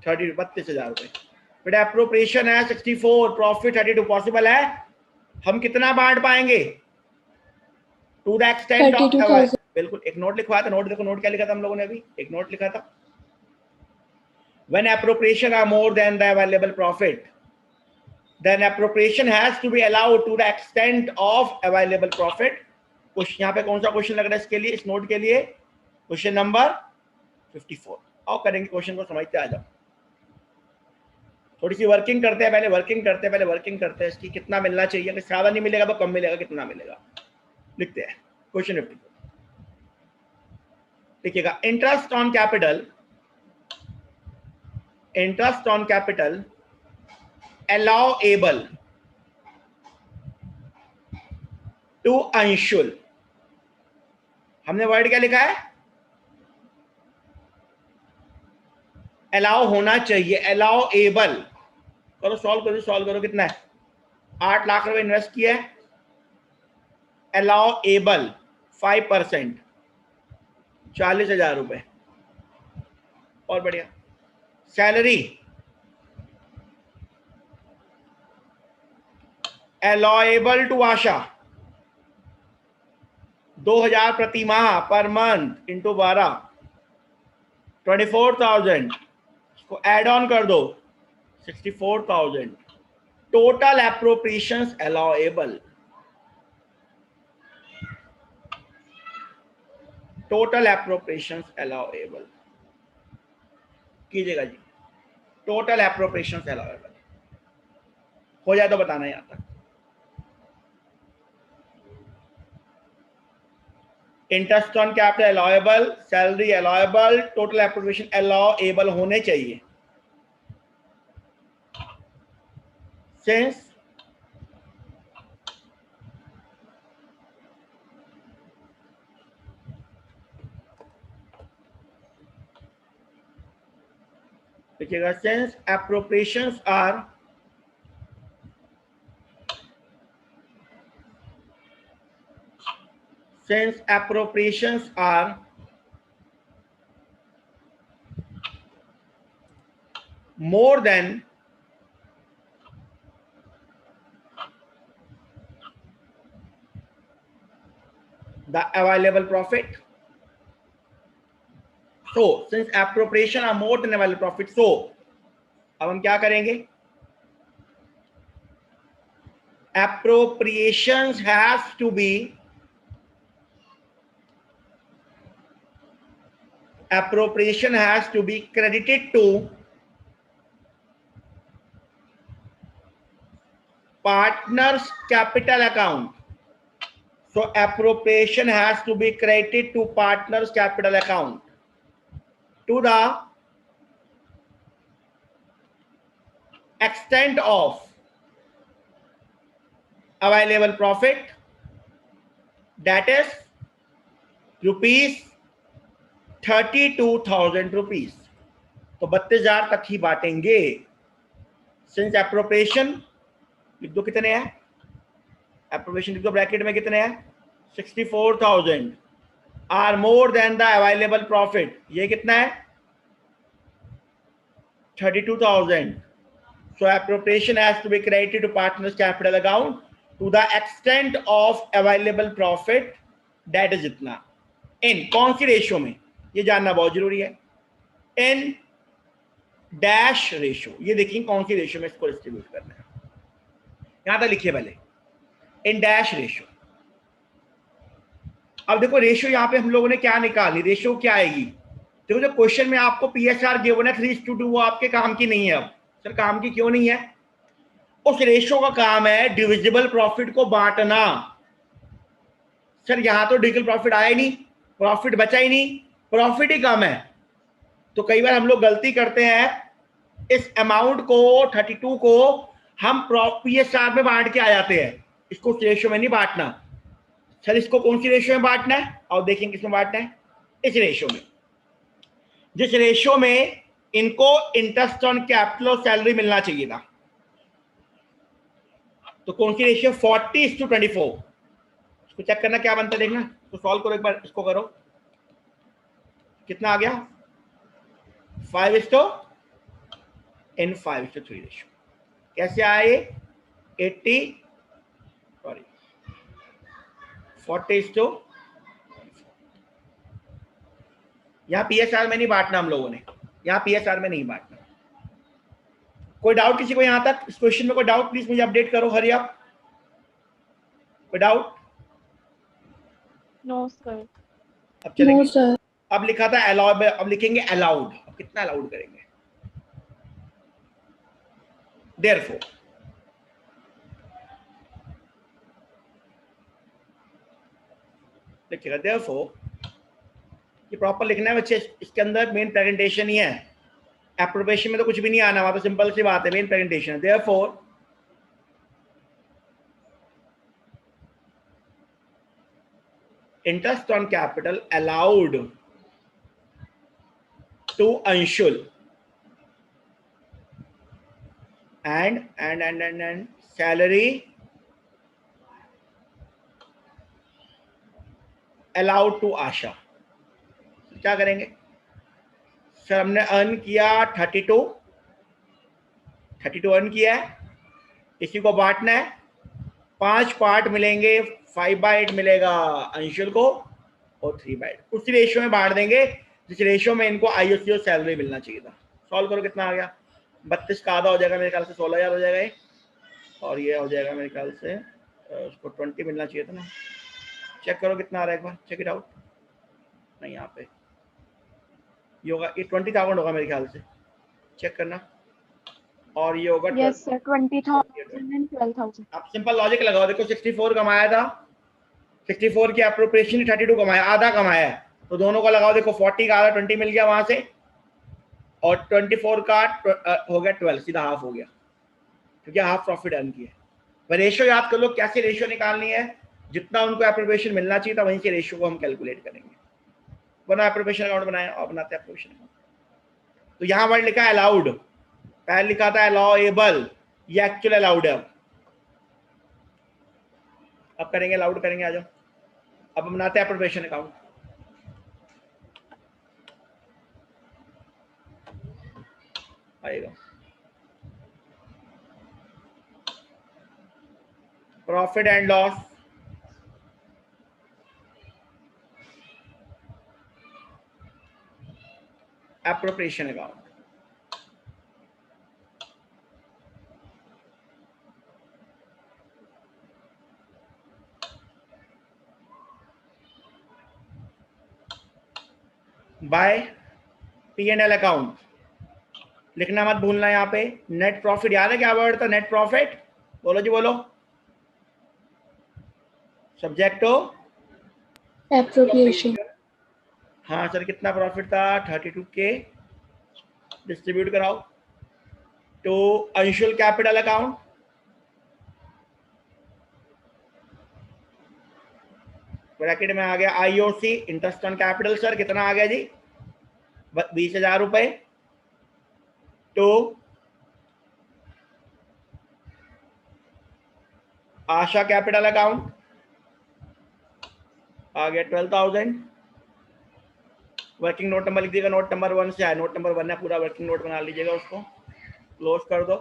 32,000 रुपए। बेटा एप्रोप्रिएशन है 64, प्रॉफिट 32। पॉसिबल है? हम कितना बांट पाएंगे? To the extent of. 32,000. बिल्कुल। एक नोट लिखवाया था, नोट देखो, नोट क्या लिखा था हम लोगों ने अभी? एक नोट लिखा था, when appropriation are more than the available profit, then appropriation has to be allowed to the extent of available profit। कुछ यहाँ पे कौन सा क्वेश्चन लग रहा है इसके लिए, इस नोट के लिए? Question number 54। आओ करेंगे, क्वेश्चन को समझते आ जाओ। थोड़ी सी वर्किंग करते हैं, पहले वर्किंग करते हैं इसकी, कितना मिलना चाहिए, अगर ज्यादा नहीं मिलेगा तो कम मिलेगा, कितना मिलेगा लिखते हैं। क्वेश्चन 50 लिखिएगा, interest on capital allowable to Anshul. हमने वर्ड क्या लिखा है, अलाउ होना चाहिए, अलाउएबल। करो सॉल्व करो, कितना है, 8 लाख रुपए इन्वेस्ट किया है, अलाउएबल 5%, 40,000 रुपए। और बढ़िया, सैलरी अलाउएबल टू आशा 2,000 प्रति माह पर मंथ इंटू 12, 24,000, इसको एड ऑन कर दो 64,000। Total appropriations allowable, total appropriations allowable कीजिएगा जी, टोटल एप्रोप्रिएशंस अलाउएबल हो जाए तो बताना यहां तक। Interest on capital allowable, salary allowable, total appropriation allowable होने चाहिए। सिंस देखिएगा, since appropriations are more than the available profit, so since appropriation are more than available profit, so अब हम क्या करेंगे, appropriations has to be credited to partners capital account. So appropriation has to be credited to partners capital account to the extent of available profit, that is rupees 32,000 rupees. तो 32,000 तक ही बांटेंगे। Since appropriation लिख दो कितने हैं, appropriation लिख दो bracket में कितने हैं, 64,000 are more than the available profit, ये कितना है 32,000। So appropriation has to be credited to partners capital account to the extent of available profit, that is इतना। इन कौन सी रेशियो में, ये जानना बहुत जरूरी है। इन डैश रेशियो, ये देखिए कौन सी रेशियो में इसको डिस्ट्रीब्यूट करना है, यहां तक लिखिए पहले, इन डैश रेशियो। अब देखो रेशियो यहां पे हम लोगों ने क्या निकाली, रेशियो क्या आएगी, देखो जो क्वेश्चन में आपको पीएसआर गिवन है 3:2, वो आपके काम की नहीं है। अब सर काम की क्यों नहीं है, उस रेशियो का काम है डिविजिबल प्रॉफिट को बांटना। सर यहां तो डिविजिबल प्रॉफिट आया ही नहीं, प्रॉफिट बचा ही नहीं, प्रॉफिट ही कम है। तो कई बार हम लोग गलती करते हैं, इस अमाउंट को 32 को हम पीएसआर में बांट के आ जाते हैं, इसको रेशियो में नहीं बांटना। सर इसको कौन सी रेशियो में बांटना है, और देखेंगे किसमें बांटना है, इस रेशियो में, जिस रेशियो में इनको इंटरेस्ट ऑन कैपिटल और सैलरी मिलना चाहिए था। तो कौन सी रेशियो, 40:24। इसको चेक करना क्या बनता है, देखना, तो सॉल्व करो एक बार, इसको करो, कितना आ गया 5:5:3 रेशियो। कैसे आए, 40:, यहां पीएसआर में नहीं बांटना हम लोगों ने, यहां पीएसआर में नहीं बांटना। कोई डाउट किसी को यहां तक, इस क्वेश्चन में कोई डाउट प्लीज मुझे अपडेट करो, हरी आप, कोई डाउट? No sir. अब चलेंगे, अब लिखा था अलाउड, अब लिखेंगे अलाउड। कितना अलाउड करेंगे। देयरफॉर लिखिएगा, देयरफॉर ये प्रॉपर लिखना है बच्चे, इसके अंदर मेन प्रेजेंटेशन ही है, एप्रोप्रिएशन में तो कुछ भी नहीं आना, वहां तो सिंपल सी बात है, मेन प्रेजेंटेशन है। Therefore interest on capital allowed to Anshul and salary allowed to Asha। क्या करेंगे सर, हमने अर्न किया 32 अर्न किया है, इसी को बांटना है, 5 पार्ट मिलेंगे, 5/8 मिलेगा अंशुल को और 3/8 उस रेशियो में बांट देंगे जिस रेशियो में इनको आईओसी और सैलरी मिलना चाहिए था। सॉल्व करो, कितना आ गया, 32 का आधा हो जाएगा मेरे ख्याल से 16,000 हो जाएगा ये, और ये हो जाएगा मेरे ख्याल से उसको 20 मिलना चाहिए था ना। चेक करो कितना आ रहा है, एक बार चेक इट आउट। नहीं यहाँ पे ये होगा, ये 20,000 होगा मेरे ख्याल से, चेक करना। और ये होगा 20,000 and 12,000। आप सिंपल लॉजिक लगाओ, देखो 64 कमाया था, 64 की एप्रोप्रिएशन 32 कमाया, आधा कमाया है, तो दोनों का लगाओ, देखो 40 का आधा 20 मिल गया वहां से, और 24 का हो गया 12, सीधा हाफ हो गया, क्योंकि हाफ प्रॉफिट अर्न किया। वह रेशियो याद कर लो, कैसे रेशियो निकालनी है, जितना उनको एप्रोप्रिएशन मिलना चाहिए था वहीं से रेशियो को हम कैलकुलेट करेंगे। बना एप्रोप्रिएशन अकाउंट बनाया और बनाते हैं एप्रोप्रिएशन अकाउंट। तो यहाँ वर्ड लिखा है अलाउड, पहले लिखा था अलाउएबल, ये एक्चुअल अलाउड है। अब करेंगे अलाउड करेंगे, आ जाओ अब बनाते हैं एप्रोप्रिएशन अकाउंट। आएगा profit and loss, appropriation account. By P&L account लिखना मत भूलना, यहाँ पे नेट प्रॉफिट याद है क्या वर्ड था, नेट प्रॉफिट, बोलो जी बोलो, सब्जेक्ट हो एप्रोप्रिएशन। हाँ सर, कितना प्रॉफिट था, 32K, डिस्ट्रीब्यूट कराओ to Anshul capital account, bracket में आ गया IOC interest on capital, sir कितना आ गया जी, 20,000 रुपए, तो आशा कैपिटल अकाउंट आ गया 12,000। वर्किंग नोट नंबर लिख दीजिएगा, नोट नंबर 1 से है, नोट नंबर 1 है पूरा, वर्किंग नोट बना लीजिएगा, उसको क्लोज कर दो।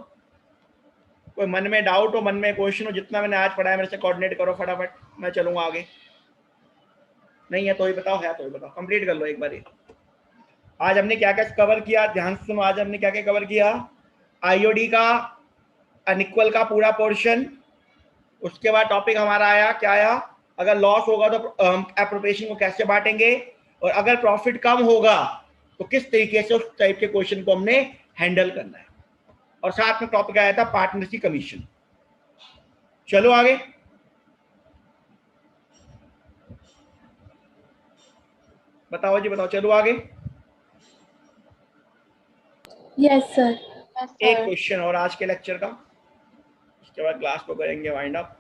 कोई मन में डाउट हो, मन में क्वेश्चन हो, जितना मैंने आज पढ़ा है मेरे से कोऑर्डिनेट करो फटाफट, मैं चलूंगा आगे। नहीं है तो ही बताओ, है तो ही बताओ, कंप्लीट कर लो एक बार। आज हमने क्या क्या कवर किया, ध्यान से सुनो, आज हमने क्या क्या कवर किया, आईओडी का अनइक्वल का पूरा पोर्शन, उसके बाद टॉपिक हमारा आया क्या आया, अगर लॉस होगा तो एप्रोप्रिएशन को कैसे बांटेंगे, और अगर प्रॉफिट कम होगा तो किस तरीके से उस टाइप के क्वेश्चन को हमने हैंडल करना है, और साथ में टॉपिक आया था पार्टनरशिप कमीशन। चलो आगे, बताओ जी बताओ, चलो आगे। Yes sir. एक क्वेश्चन और आज के लेक्चर का, इसके बाद क्लास को करेंगे वाइंड अप।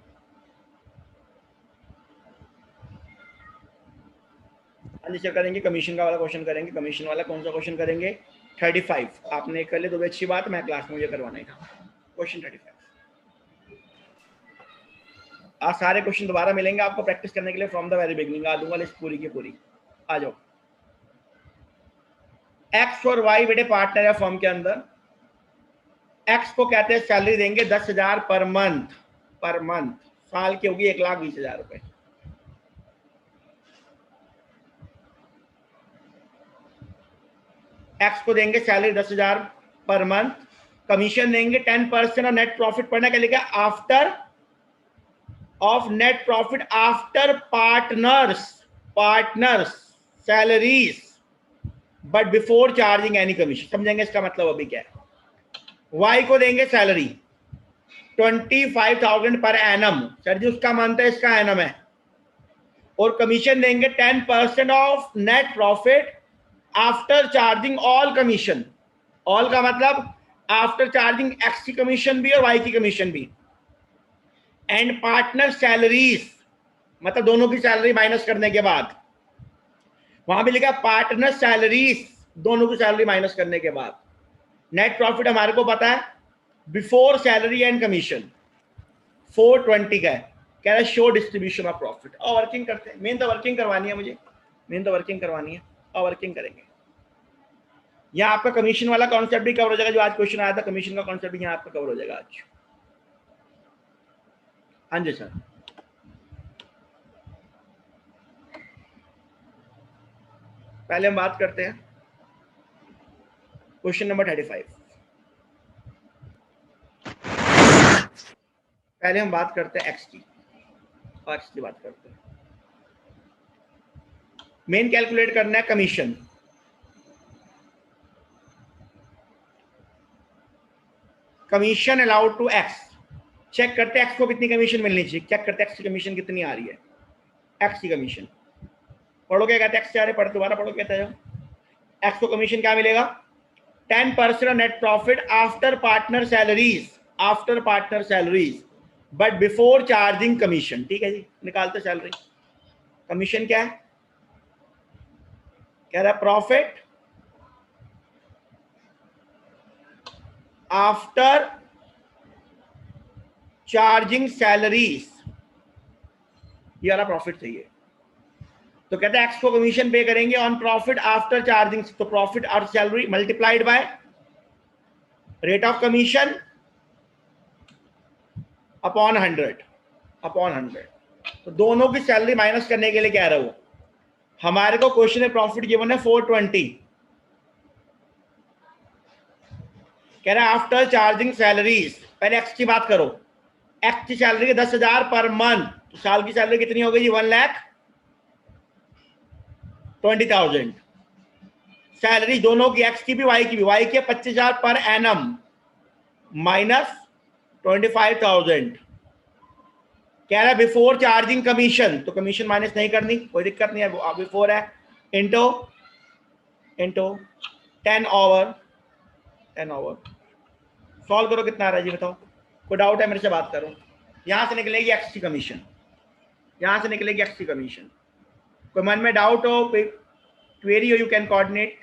आंसर करेंगे, कमीशन का वाला क्वेश्चन करेंगे, कमीशन वाला कौन सा क्वेश्चन करेंगे, 35 आपने कर ले तो अच्छी बात, मैं क्लास में मुझे करवाना ही था क्वेश्चन 35। आज सारे क्वेश्चन दोबारा मिलेंगे आपको प्रैक्टिस करने के लिए, फ्रॉम द वेरी बिगिनिंग आ दूंगा लिस्ट पूरी की पूरी। आ जाओ, एक्स और वाई बेटे पार्टनर है फर्म के अंदर, एक्स को कहते हैं सैलरी देंगे 10,000 पर मंथ, साल की होगी 1,20,000 रुपए। एक्स को देंगे सैलरी 10,000 पर मंथ, कमीशन देंगे 10% और नेट प्रॉफिट पढ़ना क्या लिखा, after of net profit after partners salaries but before charging any commission. समझेंगे इसका मतलब अभी क्या है। वाई को देंगे सैलरी 25,000 पर एनम, सर जी उसका मंथ है, इसका एनम है, और कमीशन देंगे 10% of net profit after charging all commission. All का मतलब आफ्टर चार्जिंग एक्स की कमीशन भी और वाई की कमीशन भी, एंड पार्टनर सैलरीज मतलब दोनों की सैलरी माइनस करने के बाद, वहां भी लिखा पार्टनर सैलरीज, दोनों की सैलरी माइनस करने के बाद। नेट प्रॉफिट हमारे को पता है बिफोर सैलरी एंड कमीशन 420 का है। कह रहा है शो डिस्ट्रीब्यूशन ऑफ प्रॉफिट। और वर्किंग करते हैं, मेन तो वर्किंग करवानी है मुझे, मेन तो वर्किंग करवानी है, और वर्किंग करेंगे। यहाँ आपका कमीशन वाला कॉन्सेप्ट भी कवर हो जाएगा, जो आज क्वेश्चन आया था कमीशन का कॉन्सेप्ट भी यहाँ आपका कवर हो जाएगा आज। हाँ जी सर। पहले हम बात करते हैं क्वेश्चन नंबर 35। पहले हम बात करते हैं एक्स की, और एक्स की बात करते हैं। मेन कैलकुलेट करना है commission. Commission allowed to X, check करते हैं एक्स को कितनी कमीशन मिलनी चाहिए, चेक करते हैं एक्स की कमीशन कितनी आ रही है। एक्स की कमीशन पढ़ो, क्या कहते हैं एक्स, चाहे पढ़ दोबारा पढ़ो, कहते हैं एक्स को कमीशन क्या मिलेगा 10% net profit after partner salaries, after partner salaries but before charging commission. ठीक है जी, निकालते सैलरी। कमीशन क्या है, कह रहा है प्रॉफिट आफ्टर चार्जिंग सैलरीज, ये वाला प्रॉफिट चाहिए। तो कहते हैं एक्स को कमीशन पे करेंगे ऑन प्रॉफिट आफ्टर चार्जिंग, तो प्रॉफिट और salary multiplied by rate of commission upon 100, upon 100। तो दोनों की सैलरी माइनस करने के लिए क्या है वो, हमारे को क्वेश्चन में प्रॉफिट गिवन है 420, कह रहा है आफ्टर चार्जिंग सैलरीज। पहले एक्स की बात करो, एक्स की सैलरी 10,000 पर मंथ, तो साल की सैलरी कितनी हो गई जी 1,20,000। सैलरी दोनों की, एक्स की भी वाई की भी, वाई की 25,000 पर एनम माइनस 25,000। कह रहा है बिफोर चार्जिंग कमीशन, तो कमीशन माइनस नहीं करनी, कोई दिक्कत नहीं है, वो बिफोर है, इंटो 10 ओवर। सॉल्व करो कितना आ रहा है जी बताओ, कोई डाउट है मेरे से बात करो। यहां से निकलेगी एक्स की कमीशन, यहां से निकलेगी एक्स की कमीशन। कोई मन में डाउट हो, कोई क्वेरी हो, यू कैन कोऑर्डिनेट।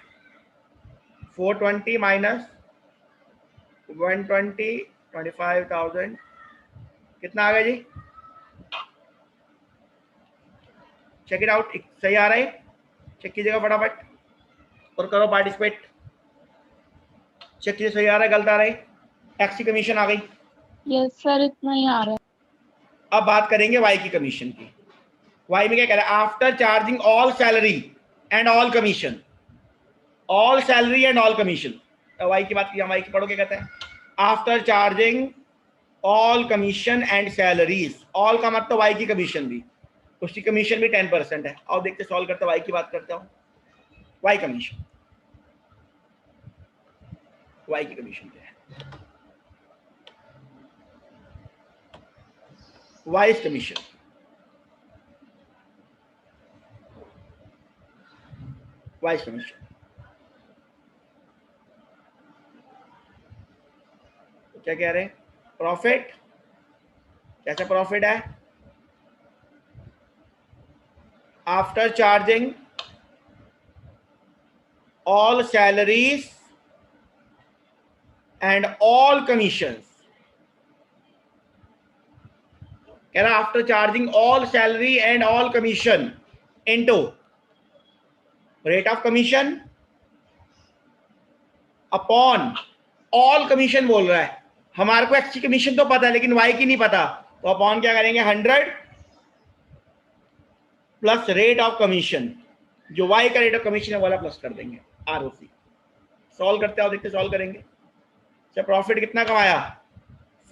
420 माइनस 120 25,000 कितना आ गया जी, चेक इट आउट। सही आ रहा है, चेक कीजिएगा फटाफट और करो पार्टिसिपेट। चेक कीजिए सही आ रहा है गलत आ रहा है। एक्स की कमीशन आ गई, यस सर इतना ही आ रहा है। अब बात करेंगे वाई की कमीशन की। वाई में क्या कह रहा है, after charging all salary and all commission, all salary and all commission. Y की बात की, वाई की पढ़ो क्या कहते हैं, after charging all commission and salaries. All का मतलब वाई की कमीशन भी, उसकी कमीशन भी 10% है। और देखते सॉल्व करते वाई की बात करता हूं। वाई कमीशन, वाई की कमीशन क्या है, वाइस कमीशन, वाइस कमीशन। क्या कह रहे हैं, प्रॉफिट, कैसा प्रॉफिट है after charging all salaries and all commissions. कह रहा after charging all salary and all commission into rate of commission upon all commission बोल रहा है। हमारे को एक्स की कमीशन तो पता है लेकिन वाई की नहीं पता, तो अपॉन क्या करेंगे 100 प्लस रेट ऑफ कमीशन, जो वाई का रेट ऑफ कमीशन है वाला प्लस कर देंगे आरओसी। सॉल्व करते हो, देखते सॉल्व करेंगे। अच्छा प्रॉफिट कितना कमाया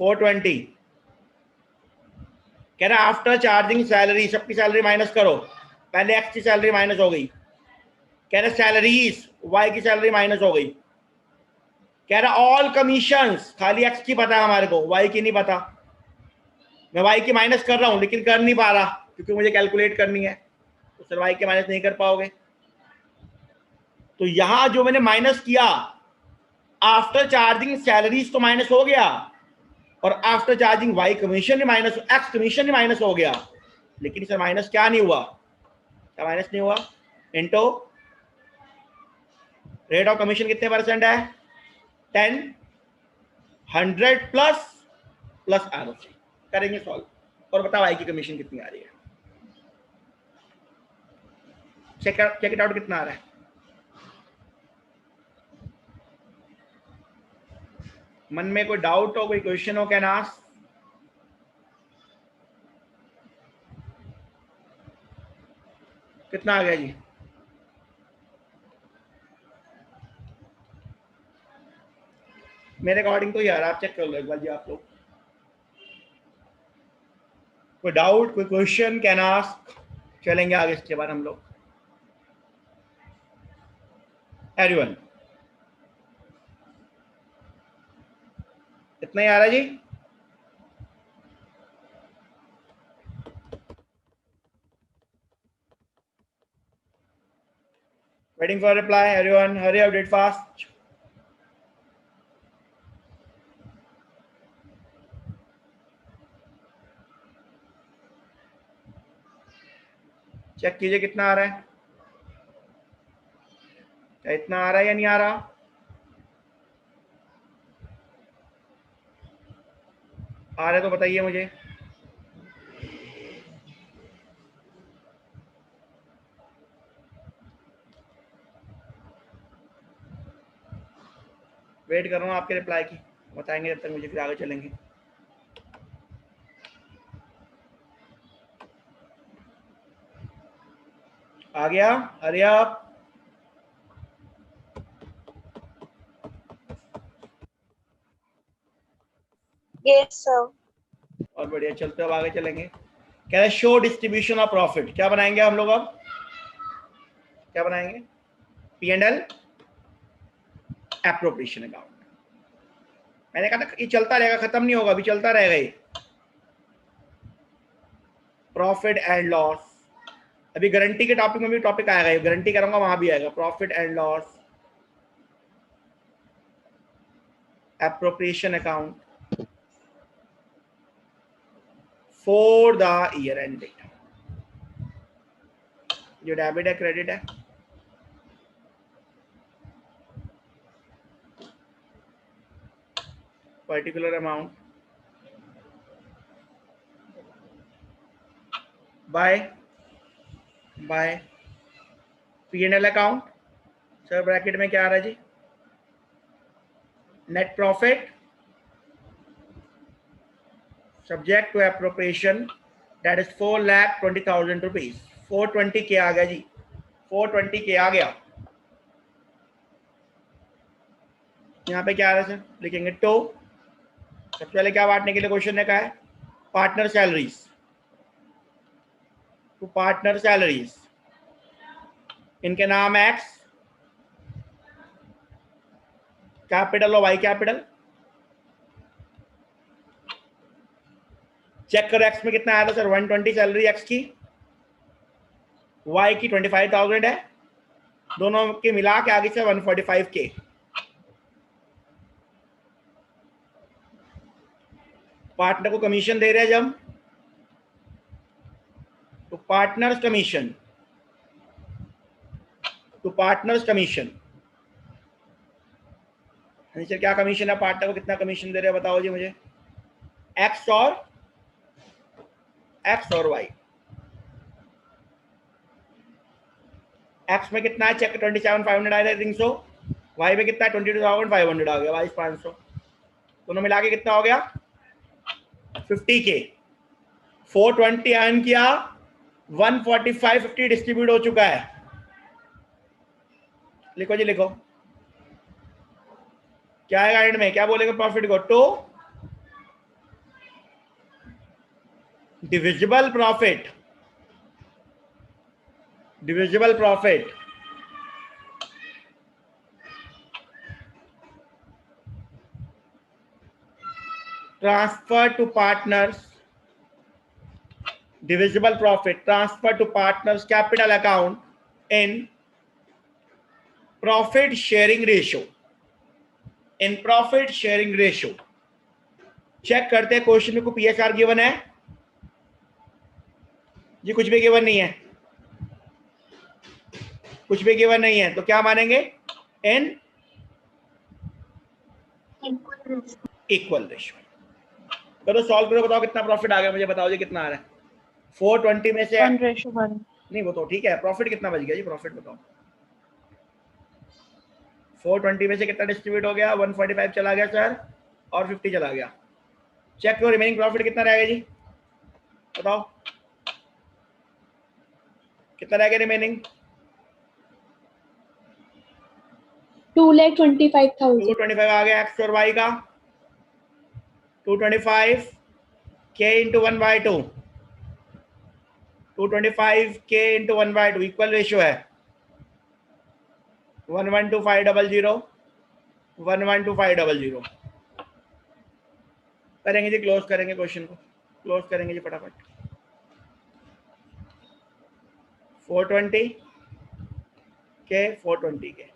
420, कह रहा आफ्टर चार्जिंग सैलरी, सबकी सैलरी माइनस करो, पहले एक्स की सैलरी माइनस हो गई, कह रहे सैलरीज, वाई की सैलरी माइनस हो गई। कह रहा ऑल कमीशंस, खाली एक्स की पता है हमारे को, वाई की नहीं पता। मैं वाई की माइनस कर रहा हूं लेकिन कर नहीं पा रहा क्योंकि मुझे कैलकुलेट करनी है, तो सर वाई की माइनस नहीं कर पाओगे। तो यहां जो मैंने माइनस किया आफ्टर चार्जिंग सैलरीज तो माइनस हो गया, और आफ्टर चार्जिंग वाई कमीशन ही माइनस, एक्स कमीशन ही माइनस हो गया, लेकिन सर माइनस क्या नहीं हुआ, क्या माइनस नहीं हुआ, इनटू रेट ऑफ कमीशन कितने परसेंट है, 10, 100 प्लस प्लस आरओसी। करेंगे सॉल्व और बताओ आई की कमीशन कितनी आ रही है, चेक इट आउट कितना आ रहा है। मन में कोई डाउट हो, कोई क्वेश्चन हो, कैन आस्क। कितना आ गया जी, मेरे अकॉर्डिंग तो यार आप चेक कर लो एक बार जी आप लोग। कोई डाउट, कोई क्वेश्चन, कैन आस्क। चलेंगे आगे इसके बाद हम लोग। एवरीवन इतना ही आ रहा है जी। Waiting for reply. Everyone, hurry up, do it fast. Check कीजिए कितना आ रहा है, क्या इतना आ रहा है या नहीं आ रहा। आ रहा है तो बताइए मुझे। वेट कर रहा हूँ आपके रिप्लाई की, बताएंगे जब तक मुझे, फिर आगे चलेंगे। आ गया, हरी आप। Yes sir. और बढ़िया, चलते अब आगे चलेंगे। कह रहे शो डिस्ट्रीब्यूशन ऑफ प्रॉफिट, क्या बनाएंगे हम लोग अब, क्या बनाएंगे, P&L एप्रोप्रिएशन अकाउंट। मैंने कहा था ये चलता रहेगा, खत्म नहीं होगा, अभी चलता रहेगा ये। प्रॉफिट एंड लॉस, अभी गारंटी के टॉपिक में भी टॉपिक आएगा, ये गारंटी करूंगा वहां भी आएगा, profit and loss, appropriation account for the year end date. जो डेबिट है, क्रेडिट है, particular amount by P&L account. Sir bracket में क्या आ रहा है जी, net profit subject to appropriation, that is 4,20,000 rupees. 420 के आ गया जी, 420 के आ गया। यहाँ पे क्या आ रहा है सर, लिखेंगे टू। सबसे पहले क्या बांटने के लिए क्वेश्चन ने कहा है, partner salaries, to partner salaries, इनके नाम है एक्स, कैपिटल और वाई कैपिटल। चेक करो एक्स में कितना आया था सर, 120 सैलरी एक्स की, वाई की 25,000 है, दोनों के मिला के आगे से 145 के। पार्टनर को कमीशन दे रहे हैं जब, तो partners commission, to partners commission. Sir क्या कमीशन है, पार्टनर को कितना कमीशन दे रहे हैं बताओ जी मुझे, एक्स और वाई। एक्स में कितना है, चेक 27,500 आया था थिंक सो, वाई में कितना है 22,500 आ गया, 22,500, दोनों मिला के कितना हो गया 50 के। 420 अर्न किया, 145 50 डिस्ट्रीब्यूट हो चुका है। लिखो जी लिखो, क्या आएगा एंड में, क्या बोलेंगे प्रॉफिट को, to divisible profit, divisible profit transfer to partners divisible profit transfer to partners capital account in profit sharing ratio check करते हैं क्वेश्चन में को पीएसआर गिवन है जी? कुछ भी गिवन नहीं है, कुछ भी गिवन नहीं है, तो क्या मानेंगे? In equal ratio. करो सॉल्व करो, बताओ कितना प्रॉफिट आ गया, मुझे बताओ जी कितना आ रहा है? 420 में से 1:1 नहीं, वो तो ठीक है, प्रॉफिट कितना बच गया जी? प्रॉफिट बताओ। 420 में से कितना डिस्ट्रीब्यूट हो गया? 145 चला गया सर, और 50 चला गया। चेक करो रिमेनिंग प्रॉफिट कितना रहेगा जी? बताओ कितना रहेगा रिमेनिंग? 2,25,000 225 आ गया। एक्स और वाई का 225 k into 1/2, 225 k into 1/2 equal ratio है 112500 112500। करेंगे जी, क्लोज करेंगे क्वेश्चन को, क्लोज करेंगे जी फटाफट। 420 के 420 के